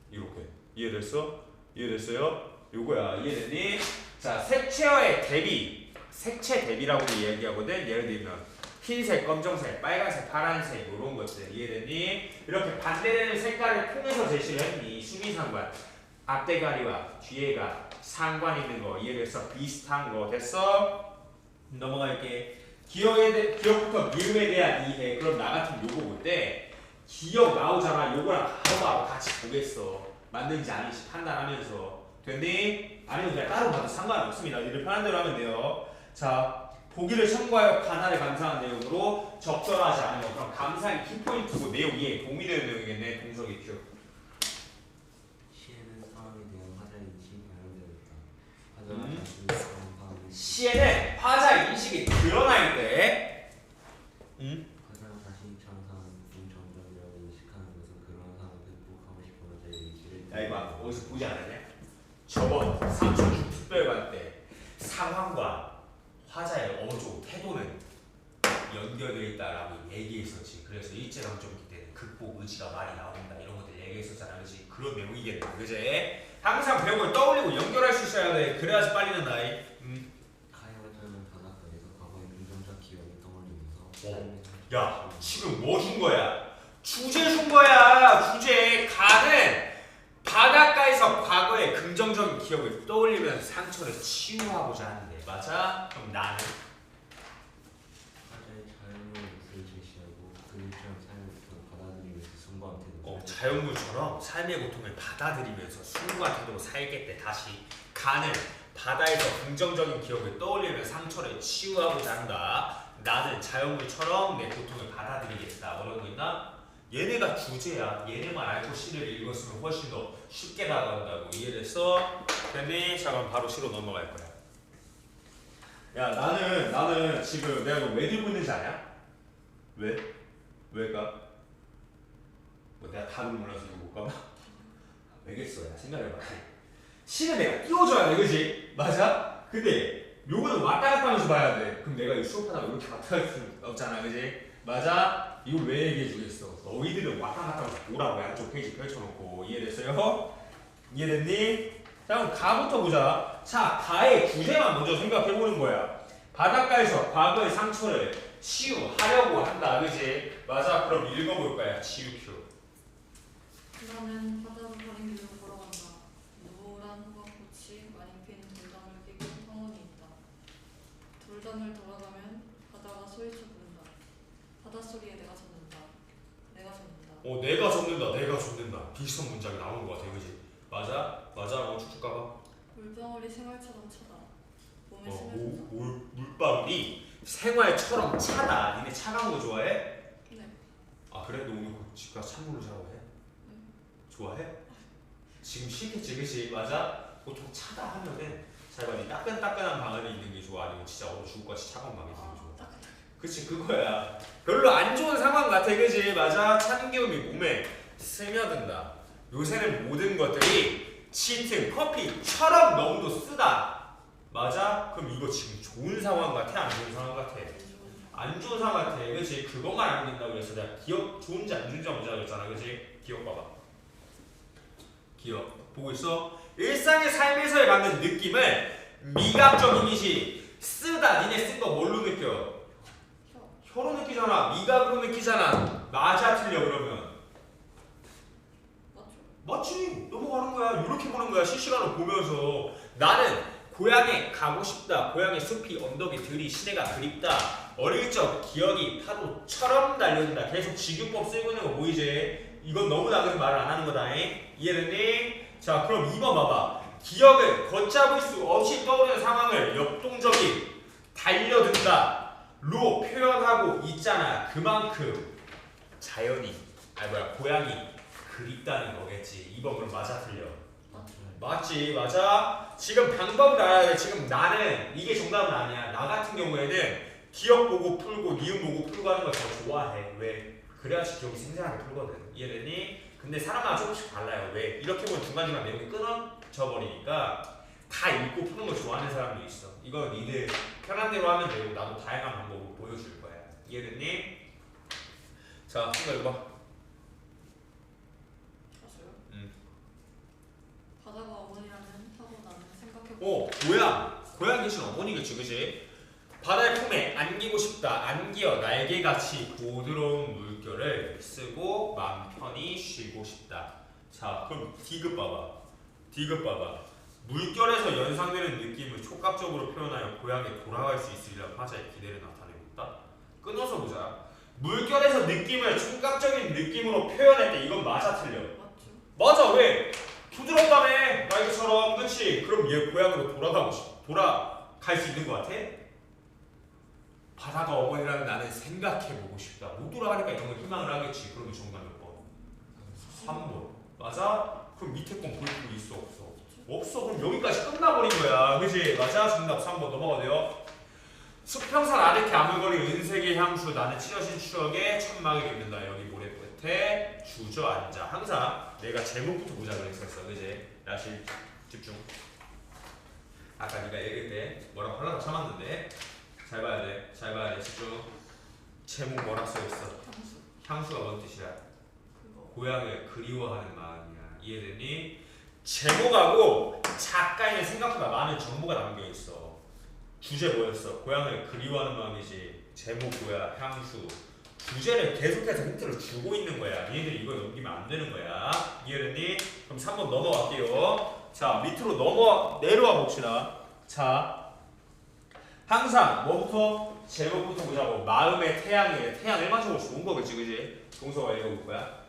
이렇게. 이해됐어? 이해됐어요? 요거야. 이해됐니? 자, 색채와의 대비. 색채 대비라고 얘기하거든. 예를 들면 흰색, 검정색, 빨간색, 파란색 이런 것들. 이해됐니? 이렇게 반대되는 색깔을 통해서 제시를 했니? 수미상관. 앞대가리와 뒤에가 상관 있는 거. 이해됐어? 비슷한 거. 됐어? 넘어갈게. 기억부터 미음에 대한 이해. 그럼 나 같은 요거 볼 때 기억 나오잖아. 요거랑 바로바로 같이 보겠어. 맞는지 아닌지 판단하면서. 됐니? 아니면 그냥 따로 봐도 상관없습니다. 니들 편한 대로 하면 돼요. 자, 보기를 첨가하여 가나를 감사한 내용으로 적절하지 않은 거. 그럼 감사의 키포인트고 내용 이해 도움이 되는 내용이겠네. 동석이 큐. 시에는 상황에 대한 화자 인식이 반영되어 있다. 화자가 자신의 상황을 시에는 화자 인식이 드러날 때 화자가 자신이 처한 상황을 중점적이라고 인식하는 것은 그런 상황을 극복하고 싶은 화자의 의지를 야 이봐 어디서 보지 않았냐? 저번 삼촌중 특별관 때 상황과 화자의 어조, 태도는 연결되어 있다라고 얘기했었지. 그래서 일제강점기 때는 극복 의지가 많이 나온다 이런 것들 얘기했었잖아. 그렇지? 그런 내용이겠네. 그지? 항상 배운 걸 떠올리고 연결할 수 있어야 돼. 그래야지 빨리 는다. 가해 화자는 바닷가에서 과거의 긍정적 기억을 떠올리면서 야 지금 뭐 준 거야? 주제 준 거야. 주제. 가는 바닷가에서 과거의 긍정적인 기억을 떠올리면서 상처를 치유하고자 하는데 맞아? 그럼 나는 화자의 자연의 모습을 제시하고 그일처럼 삶의 고통을 받아들이면서 순수한 태도로 자연물처럼 삶의 고통을 받아들이면서 순수한 태도로 살겠대. 다시 가는 바다에서 긍정적인 기억을 떠올리며 상처를 치유하고자 한다. 나는 자연물처럼 내 고통을 받아들이겠다. 어려운 거 있나? 얘네가 주제야. 얘네만 알고 시를 읽었으면 훨씬 더 쉽게 다가온다고. 이해됐어? 됐니? 자 그럼 바로 시로 넘어갈 거야. 야 나는 지금 내가 이거 왜 들고 있는지 아냐? 왜? 왜일까? 뭐 내가 답을 몰라서 이거 못 가봐? 왜겠어? 야 생각해봐. 시는 내가 띄워줘야 돼, 그지? 맞아? 근데 요거는 왔다 갔다 하면서 봐야 돼. 그럼 내가 이 수업하다가 이렇게 왔다 갈 수는 없잖아, 그지? 맞아? 이걸 왜 얘기해 주겠어? 너희들은 왔다 갔다 하면서 보라고 양쪽 페이지 펼쳐놓고. 이해됐어요? 이해됐니? 자 그럼 가부터 보자. 자 가의 주제만 먼저 생각해보는 거야. 바닷가에서 과거의 상처를 치유하려고 한다, 그지? 맞아? 그럼 읽어볼 거야. 치유큐. 나는 바다로 가린 길로 걸어간다. 노란 호박꽃이 많이 피는 돌담을 끼고 성원이 있다. 돌담을 돌아가면 바다가 소리쳐 부른다. 바닷소리에 내가 젖는다. 내가 젖는다. 내가 젖는다. 내가 젖는다. 비슷한 문장이 나오는 것 같아, 그지? 맞아? 맞아? 쭉쭉 가봐. 물방울이 생활처럼 차다. 몸에 스며든다. 물방울이 생활처럼 차다. 니네 차가운 거 좋아해? 네. 아 그래? 너 오늘 집 가서 찬물로 샤워해? 좋아해? 지금 싫겠지, 그치? 맞아? 보통 차다 하면은 잘 봐. 니 따끈따끈한 방 안에 있는 게 좋아? 아니면 진짜 얼어 죽을 것 같이 차가운 방에 있는 게 좋아? 그치, 그거야. 별로 안 좋은 상황 같아, 그치? 맞아? 찬 기운이 몸에 스며든다. 요새는 모든 것들이 치트, 커피처럼 너무도 쓰다. 맞아? 그럼 이거 지금 좋은 상황 같아? 안 좋은 상황 같아? 안 좋은 상황 같아. 그치? 그것만 알면 된다고 그랬어. 내가 기억 좋은지 안 좋은지 먼저 그랬잖아. 그치? 기억 봐봐. 기억. 보고 있어? 일상의 삶에서의 받는 느낌을 미각적 이미지 쓰다. 니네 쓴 거 뭘로 느껴? 혀로 느끼잖아. 미각으로 느끼잖아. 맞아 틀려 그러면? 맞죠? 맞지. 넘어가는 거야. 이렇게 보는 거야. 거야. 실시간으로 보면서 나는 고향에 가고 싶다. 고향의 숲이 언덕이 들이 시내가 그립다. 어릴 적 기억이 파도처럼 달려든다. 계속 직유법 쓰고 있는 거 보이지? 이건 너무나 그래서 말을 안 하는 거다. 이해됐니? 자, 그럼 2번 봐봐. 기억을 걷잡을 수 없이 떠오르는 상황을 역동적인 달려든다 로 표현하고 있잖아. 그만큼 자연이 고향이 그립다는 거겠지. 2번 그럼 맞아 틀려? 맞지. 맞아. 지금 방법을 알아야 돼. 지금 나는 이게 정답은 아니야. 나 같은 경우에는 기억 보고 풀고 니은 보고 풀고 하는 걸 더 좋아해. 왜? 그래야지 기억이 생생하게 풀거든. 이해되니? 근데 사람마다 조금씩 달라요. 왜? 이렇게 보면 중간중간 내용이 끊어져 버리니까 다 읽고 푸는 걸 좋아하는 사람도 있어. 이거 니들 편한 대로 하면 되고 나도 다양한 방법을 보여줄 거야. 이해됐니? 자, 한번 읽어봐. 맞아요? 바다가 어머니라는 하고 나는 생각해보고 고향 계신 어머니겠지, 그지? 바다의 품에 안기고 싶다. 안기어 날개같이 부드러운 물결을 쓰고 마음 편히 쉬고 싶다. 자, 그럼 디귿 봐봐. 디귿 봐봐. 물결에서 연상되는 느낌을 촉각적으로 표현하여 고향에 돌아갈 수 있으리라 화자의 기대를 나타내고 있다. 끊어서 보자. 물결에서 느낌을 촉각적인 느낌으로 표현할 때 이건 맞아 틀려? 맞죠? 맞아. 왜? 부드럽다며 날개처럼. 그렇지. 그럼 얘 고향으로 돌아갈 수 있는 것 같아? 바다가 어머니라는 나는 생각해보고 싶다. 못 돌아가니까 이런 걸 희망을 하겠지. 그러면 정답 몇 번? 3번. 맞아? 그럼 밑에 건 볼 수 있어 없어? 없어. 그럼 여기까지 끝나버린 거야. 그지? 맞아? 정답 3번 넘어가 돼요. 수평선 아래께 아물거리 은색의 향수 나는 찢어진 추억에 천막을 입는다. 여기 모래 끝에 주저앉아. 항상 내가 제목부터 보자 그랬었어. 그지? 라실 집중. 아까 네가 읽을 때 뭐라고 하려고 참았는데 잘 봐야 돼. 잘 봐야 돼. 집중. 제목 뭐라 써있어? 향수. 향수가 뭔 뜻이야? 그거 고향을 그리워하는 마음이야. 이해됐니? 제목하고 작가에는 생각보다 많은 정보가 담겨있어. 주제 뭐였어? 고향을 그리워하는 마음이지. 제목 뭐야? 향수. 주제를 계속해서 힌트를 주고 있는 거야. 니네들이 이걸 넘기면 안 되는 거야. 이해됐니? 그럼 3번 넘어갈게요. 자, 밑으로 내려와 봅시다. 자, 항상 뭐부터? 제목부터 보자고. 마음의 태양이래. 태양 일반적으로 좋은 거겠지, 그지? 동서가 읽어볼 거야.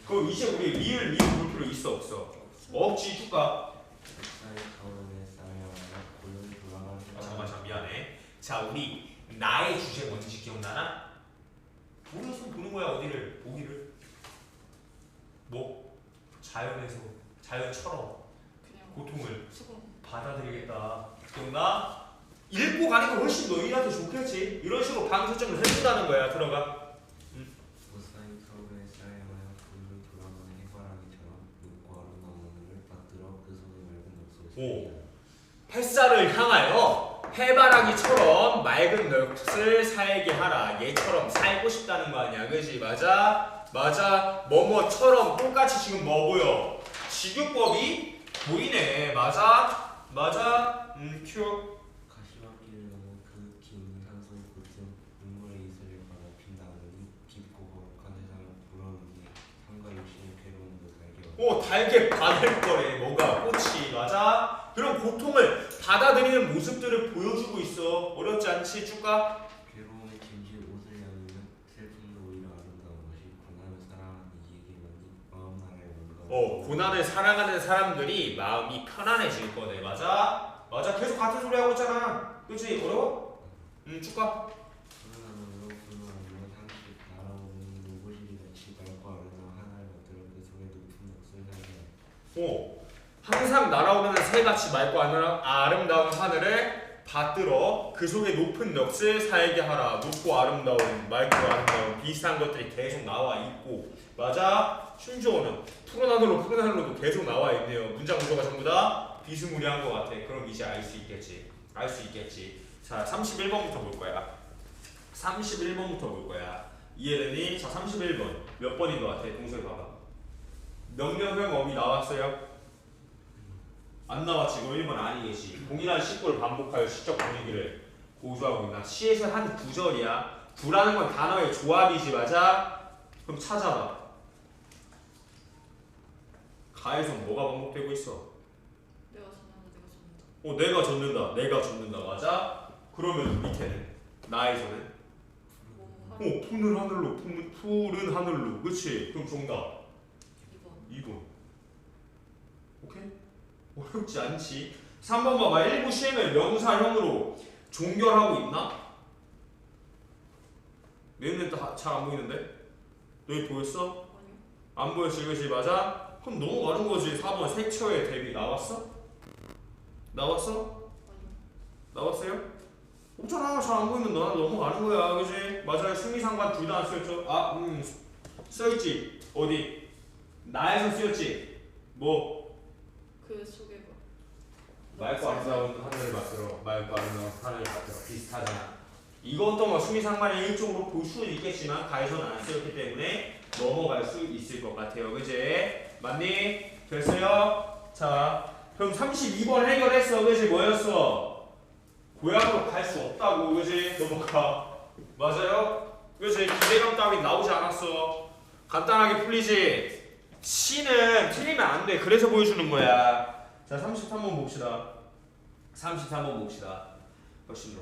그럼 이제 우리 리을 볼 필요 있어 없어? 없지. 줄까? 잠깐만 미안해. 자, 우리 나의 주제 뭔지 기억나나? 보면서 보는 거야. 어디를? 보기를. 뭐? 자연처럼 그냥 고통을 수긍. 받아들이겠다. 기억나? 읽고 가는 게 훨씬 너희한테 좋겠지. 이런 식으로 방수점을 해준다는 거야. 들어가. 오. 햇살을 향하여 해바라기처럼 맑은 넋을 살게 하라. 얘처럼 살고 싶다는 거 아니야. 그지? 맞아? 맞아. 뭐뭐처럼 똑같이 지금 뭐 보여? 직유법이 보이네. 맞아? 맞아? 큐. 가시밭길을 넘어 그 긴 산소의 끝은 눈물의 이슬을 받아 핀다느니 깊고 거룩한 세상을 불어넣니 삶과 육신의 괴로움도 달게 달게 받을 거래. 뭐가? 꽃이. 맞아? 그런 고통을 받아들이는 모습들을 보여주고 있어. 어렵지 않지? 쭉가. 괴로움의 짐짓 옷을 양이면 슬픔도 오히려 아름다운 것이 고난을 사랑하는 이에게만이 마음나라의 뭔가 고난을 사랑하는 사람들이 마음이 편안해질 거네. 맞아? 맞아. 계속 같은 소리 하고 있잖아. 그치? 어려워? 쭉가. 푸른하늘로 푸른하늘로 향씩 날아오는 노고시리 같이 맑고 아름다운 하늘을 만들어 그 속에 높은 넋을 살게 하라. 항상 날아오르는 새같이 맑고 아름다운 하늘을 받들어 그 속에 높은 넋을 살게 하라. 높고 아름다운, 맑고 아름다운 비슷한 것들이 계속 나와 있고. 맞아? 심지어는 푸른 하늘로도 계속 나와 있네요. 문장 구조가 전부 다 비스무리한 것 같아. 그럼 이제 알 수 있겠지. 알 수 있겠지. 자, 31번부터 볼 거야. 31번부터 볼 거야. 이해되니? 자, 31번. 몇 번인 것 같아? 동서에 봐봐. 명령형 어미 나왔어요? 안 나왔지. 그럼 1번 아니겠지. 동일한 식구를 반복하여 시적 분위기를 고조하고 있나. 시에서 한 구절이야. 구라는 건 단어의 조합이지. 맞아? 그럼 찾아봐. 가에서 뭐가 반복되고 있어? 내가 전하고 내가 내가 전한다. 젖는다. 내가 젖는다. 맞아? 그러면 밑에는 나에서는 뭐 푸는 하늘로 푸른 하늘로. 그치? 그럼 정답 2번. 2번. 오케이? 어렵지 않지? 3번 봐봐. 일부 시행을 명사형으로 종결하고 있나? 내 눈에 잘 안 보이는데? 여기 보였어? 아니요. 안 보였지? 그치? 맞아? 그럼 넘어가는 거지. 4번 색처의 대비 나왔어? 나왔어? 아니요. 나왔어요? 없잖아. 잘 안 보이면 너 넘어가는 거야. 그치? 맞아요. 승리상관 둘 다 안 쓰였죠? 써있지? 어디? 나에서 쓰였지? 뭐? 그 속에 뭐. 맑고 아름다운 하늘을 만들어. 맑고 아름다운 하늘을 만들어. 비슷하잖아. 이것도 뭐 수미상관의 일종으로 볼 수는 있겠지만 가에서는 안 쓰였기 때문에 넘어갈 수 있을 것 같아요. 그치? 맞니? 됐어요? 자, 그럼 32번 해결했어. 그치? 뭐였어? 고향으로 갈 수 없다고. 그치? 넘어가. 맞아요? 그치? 기대감 따위 나오지 않았어. 간단하게 풀리지? C는 틀리면 안 돼. 그래서 보여주는 거야. 자, 33번 봅시다. 33번 봅시다. 훨씬 더.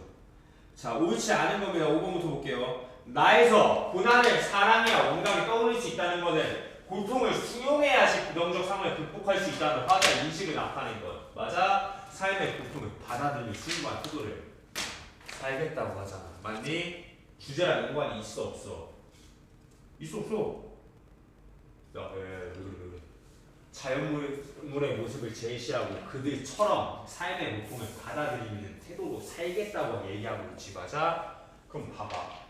자, 옳지 않은 겁니다. 5번부터 볼게요. 나에서 고난을 사랑이야 원감이 떠올릴 수 있다는 것은 고통을 수용해야지 부정적 상황을 극복할 수 있다는 화자 인식을 나타낸 것. 맞아? 삶의 고통을 받아들이는 순수한 태도를 살겠다고 하잖아. 맞니? 주제랑 연관이 있어 없어? 있어 없어? 야, 왜 그래. 자연물의 모습을 제시하고 그들처럼 삶의 고통을 받아들이는 태도로 살겠다고 얘기하고 있지. 맞아? 그럼 봐봐.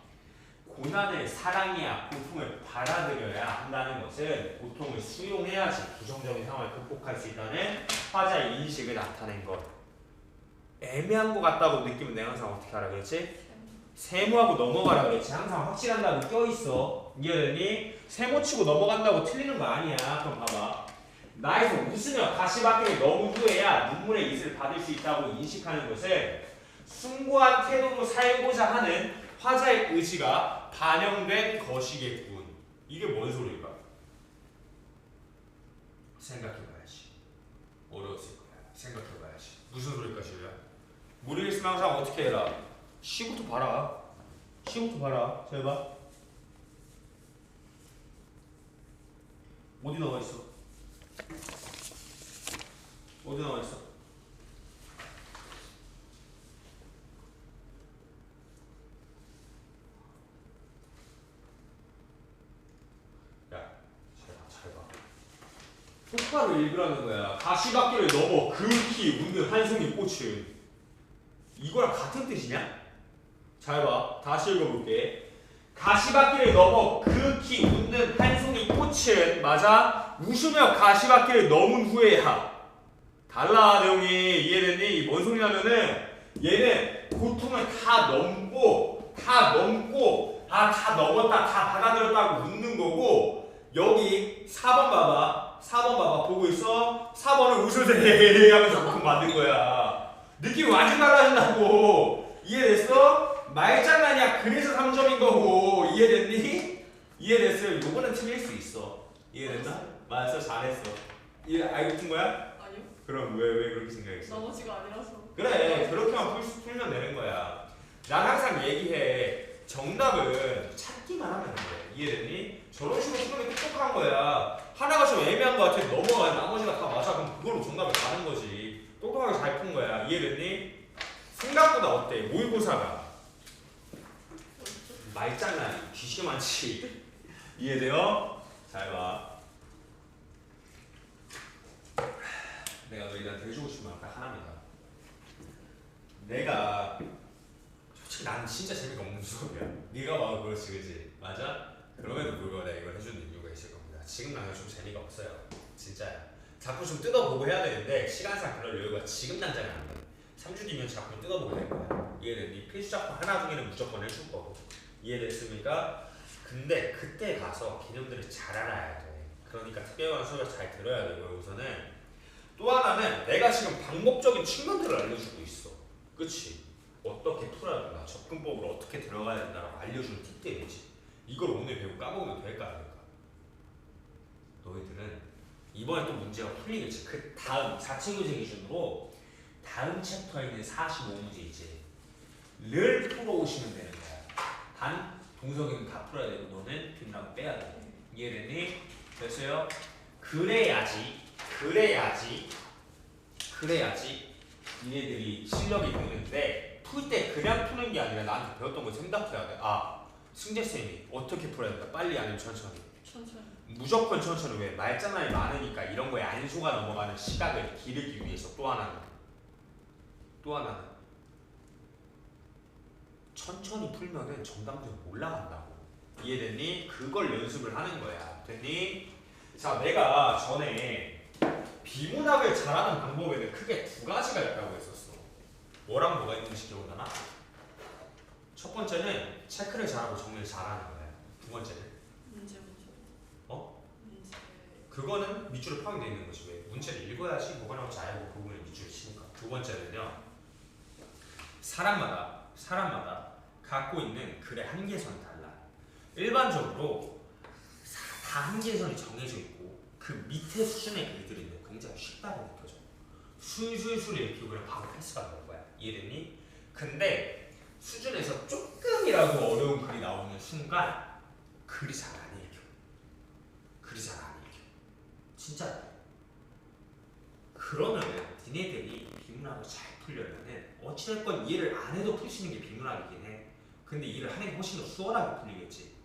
고난을 사랑해야 고통을 받아들여야 한다는 것은 고통을 수용해야지 부정적인 상황을 극복할 수 있다는 화자의 인식을 나타낸 것. 애매한 것 같다고 느끼면 내가 항상 어떻게 하라 그랬지? 세모하고 넘어가라 그랬지. 항상 확실한다고 껴있어. 이해되니? 세모 치고 넘어간다고 틀리는 거 아니야. 그럼 봐봐. 나에서 웃으며 가시밭길을 너무 후회야 눈물의 이슬을 받을 수 있다고 인식하는 것은 숭고한 태도로 살고자 하는 화자의 의지가 반영된 것이겠군. 이게 뭔 소리일까? 생각해봐야지. 어려웠을 거야. 생각해봐야지. 무슨 소리일까 지우야? 모르겠으면 항상 어떻게 해라. 시부터 봐라. 시부터 봐라. 잘 봐. 어디 나와 있어? 어디 나와 있어? 잘 봐. 똑바로 읽으라는 거야. 가시밭길을 넘어 극히 웃는 한 송이 꽃은 이거랑 같은 뜻이냐? 잘 봐. 다시 읽어볼게. 가시밭길을 넘어 극히 웃는 한 송이 꽃은 맞아? 웃으며 가시밭길을 넘은 후에야. 달라 내용이. 이해됐니? 뭔 소리냐면은 얘는 고통을 다 넘고 다 넘었다 다 받아들였다고 웃는 거고 여기 4번 봐봐. 4번 봐봐. 보고 있어? 4번은 웃을 때 하면서 고통 만든 거야. 느낌이 완전 달라진다고. 이해됐어? 말장난이야. 그래서 3점인 거고. 이해됐니? 이해됐어요? 요거는 틀릴 수 있어. 이해됐나? 맞았어. 잘했어. 이해 알고 튼 거야? 아니요. 그럼 왜 그렇게 생각했어? 나머지가 아니라서. 그래. 그렇게만 풀면 되는 거야. 난 항상 얘기해. 정답은 찾기만 하면 돼. 이해됐니? 저런 식으로 풀면 똑똑한 거야. 하나가 좀 애매한 거 같아. 넘어가. 나머지가 다 맞아. 그럼 그걸로 정답을 가는 거지. 똑똑하게 잘 푼 거야. 이해됐니? 생각보다 어때? 모의고사가 말장난이 귀신 많지. 이해돼요? 잘 봐. 내가 너희들한테 해주고 싶은 말 딱 하나입니다. 내가 솔직히 나는 진짜 재미가 없는 수업이야. 네가 봐도 그렇지, 그지? 맞아? 그럼에도 불구하고 내가 이걸 해주는 이유가 있을 겁니다. 지금 나는 좀 재미가 없어요. 진짜야. 자꾸 좀 뜯어보고 해야 되는데 시간상 그럴 여유가 지금 당장은 안 돼. 3주 뒤면 자꾸 뜯어보게 될 거야. 이해됐니? 필수 작품 하나 중에는 무조건 해줄 거고. 이해됐습니까? 근데 그때 가서 개념들을 잘 알아야 돼. 그러니까 특별한 수업을 잘 들어야 되고요. 우선은 또 하나는 내가 지금 방법적인 측면들을 알려주고 있어. 그치? 어떻게 풀어야 된다. 접근법으로 어떻게 들어가야 된다라고 알려주는 팁들이지. 이걸 오늘 배우고 까먹으면 될까 안 될까? 너희들은 이번에 또 문제가 풀리겠지. 그 다음 4층 교재 기준으로 다음 챕터에 있는 45문제 있지. 를 풀어오시면 되는 거야. 단 동석이는 다 풀어야 되고 너는 빈라고 빼야 돼. 이해됐니? 됐어요? 그래야지 얘네들이 실력이 느는데 풀 때 그냥 푸는 게 아니라 나한테 배웠던 거 생각해야 돼. 아, 승재쌤이 어떻게 풀어야 된다. 빨리 아니면 천천히. 천천히. 무조건 천천히. 왜? 말장난이 많으니까 이런 거에 안 속아 넘어가는 시각을 기르기 위해서. 또 하나는 천천히 풀면은 정답률 올라간다고. 이해됐니? 그걸 연습을 하는 거야. 됐니? 자, 내가 전에 비문학을 잘하는 방법에는 크게 두 가지가 있다고 했었어. 뭐랑 뭐가 있는지 기억나나? 첫 번째는 체크를 잘하고 정리를 잘하는 거야. 두 번째는 문제. 어? 문제. 그거는 밑줄에 포함되어 있는 것이. 왜? 문제를 읽어야지 뭐가 나올지 알고 그 부분에 밑줄을 치니까. 두 번째는요, 사람마다 갖고 있는 글의 한계선이 달라. 일반적으로 다 한계선이 정해져 있고 그 밑에 수준의 글들이 굉장히 쉽다고 느껴져. 술술술 읽히고 그냥 바로 패스가 나올 거야. 이해됐니? 근데 수준에서 조금이라도 어려운 글이 나오는 순간 글이 잘 안 읽혀. 진짜. 그러면은 니네들이 비문학을 잘 풀려면은 어찌됐건 이해를 안 해도 풀 수 있는 게 비문학이긴 해. 근데 이해를 하는 게 훨씬 더 수월하게 풀리겠지.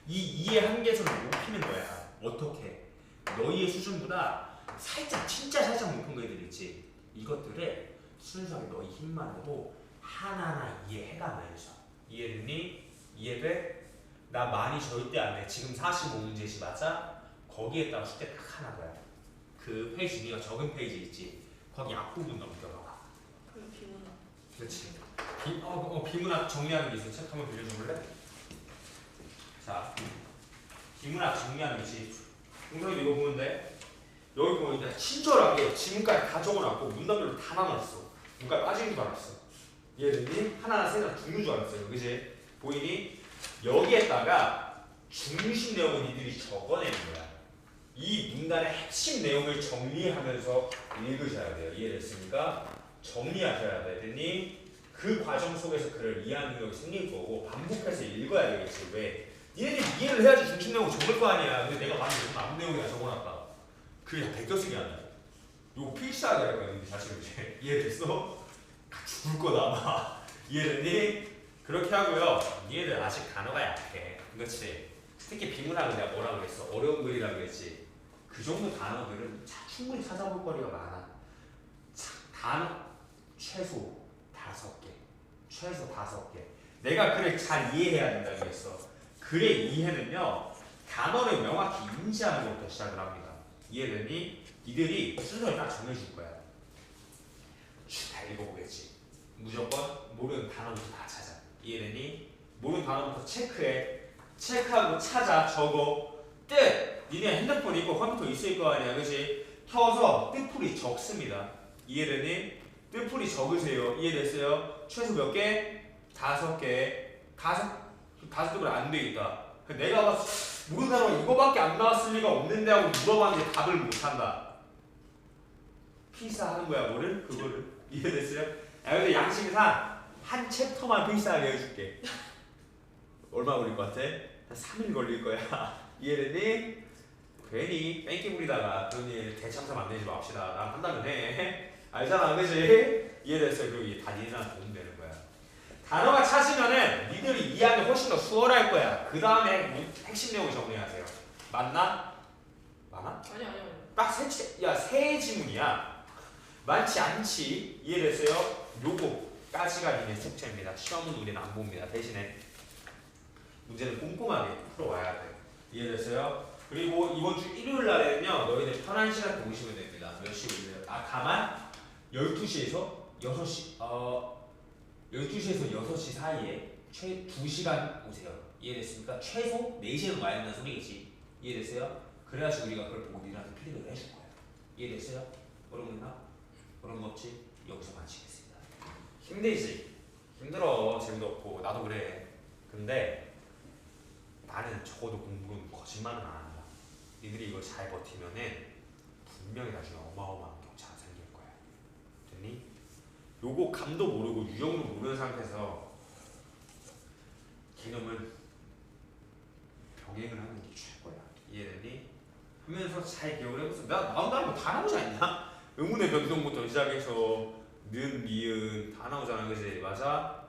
이 이해 한계선을 높이는 거야. 어떻게? 너희의 수준보다 진짜 살짝 높은 거애들 있지. 이것들을 순수하게 너희 힘만으로 하나하나 이해해가면서. 이해됐니? 이해돼? 나 많이 절대 안 돼. 지금 45문제씩 맞아? 거기에다가 숙제 딱 하나 더야. 그 페이지 네가 적은 페이지 있지? 거기 앞부분 넘겨봐. 그 비문학. 그렇지. 비문학 정리하는 게 있어. 책 한번 빌려줄래? 자, 비문학 정리하는 게 있지. 동석이 이거 보면 돼. 여기 보면 이제 친절하게 지금까지 다 적어놨고 문단별로 다 나눴어. 문까지 빠지는 줄 알았어. 이해됐니? 하나하나 생각 죽는 줄 알았어요. 그지? 보이니? 여기에다가 중심 내용을 니들이 적어내는 거야. 이 문단의 핵심 내용을 정리하면서 읽으셔야 돼요. 이해됐습니까? 정리하셔야 돼. 됐니? 그 과정 속에서 글을 이해하는 능력이 생길 거고 반복해서 읽어야 되겠지. 왜? 니네들이 이해를 해야지 중심 내용을 적을 거 아니야. 근데 내가 만약에 무슨 아무 내용이나 적어놨다. 그게 다 베껴쓰기 아니야. 이거 필사하게 할 거야. 근데 사실 이제 이해됐어? 죽을 거다 아마. 이해됐니? 그렇게 하고요. 니네들 아직 단어가 약해. 그렇지? 특히 비문학은 내가 뭐라 그랬어? 어려운 글이라 그랬지. 그 정도 단어들은 충분히 찾아볼 거리가 많아. 단어 최소 5개. 최소 5개. 내가 글을 잘 이해해야 된다고 했어. 글의 이해는요, 단어를 명확히 인지하는 것부터 시작을 합니다. 이해되니? 이들이 순서를 딱 정해줄 거야. 다 읽어보겠지. 무조건 모르는 단어부터 다 찾아. 이해되니? 모르는 단어부터 체크해. 체크하고 찾아. 적어. 뜻! 니네 핸드폰 있고 컴퓨터 있을 거 아니야. 그치? 켜서 뜻풀이 적습니다. 이해되니? 뜻풀이 적으세요. 이해됐어요? 최소 몇 개? 5개. 5개면 안 되겠다. 내가 모르는 단어가 이거밖에 안 나왔을 리가 없는데 하고 물어봤는데 답을 못한다. 필사하는 거야. 뭐를? 그거를. 이해됐어요? 야, 근데 양심상 한 챕터만 필사하게 해줄게. 얼마 걸릴 것 같아? 한 3일 걸릴 거야. 이해됐니? 괜히 뺑기 부리다가 그런 일 대참사 만들지 맙시다. 난 한다면 해. 알잖아, 그지? 이해됐어요? 그리고 이게 다 니네한테 도움되는 거야. 단어가 찾으면은 니들이 이해하기 훨씬 더 수월할 거야. 그 다음에 핵심 내용을 정리하세요. 맞나? 많아? 아니. 딱 세 지문이야. 많지 않지. 이해됐어요? 요거까지가 니네 숙제입니다. 시험은 우리는 안 봅니다. 대신에 문제는 꼼꼼하게 풀어와야 돼. 이해됐어요? 그리고 이번 주 일요일 날에는요, 너희들 편한 시간 때 오시면 됩니다. 몇 시에 오세요? 다만 12시에서 6시 12시에서 6시 사이에 최 2시간 오세요. 이해됐습니까? 최소 4시에는 와야 된다는 소리겠지. 이해됐어요? 그래야지 우리가 그걸 보고 니들한테 피드백을 해줄 거야. 이해됐어요? 어려운가? 어려운 거 없지? 여기서 마치겠습니다. 힘들지? 힘들어. 재미도 없고 나도 그래. 근데 나는 적어도 공부는 거짓말은 안 한다. 니들이 이걸 잘 버티면은 분명히 나중에 어마어마한 격차가 생길 거야. 됐니? 요거 감도 모르고 유형도 모르는 상태에서 개념을 병행을 하는 게 최고야. 이해됐니? 하면서 잘 기억을 해보세요. 나 나온다는 거 다 나오지 않냐? 의문의 변동부터 시작해서 는, 니은 다 나오잖아, 그지? 맞아?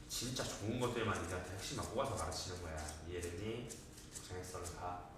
진짜 좋은 것들만 니한테 핵심만 뽑아서 가르치는 거야. 이해됐니? 고생했어, 가.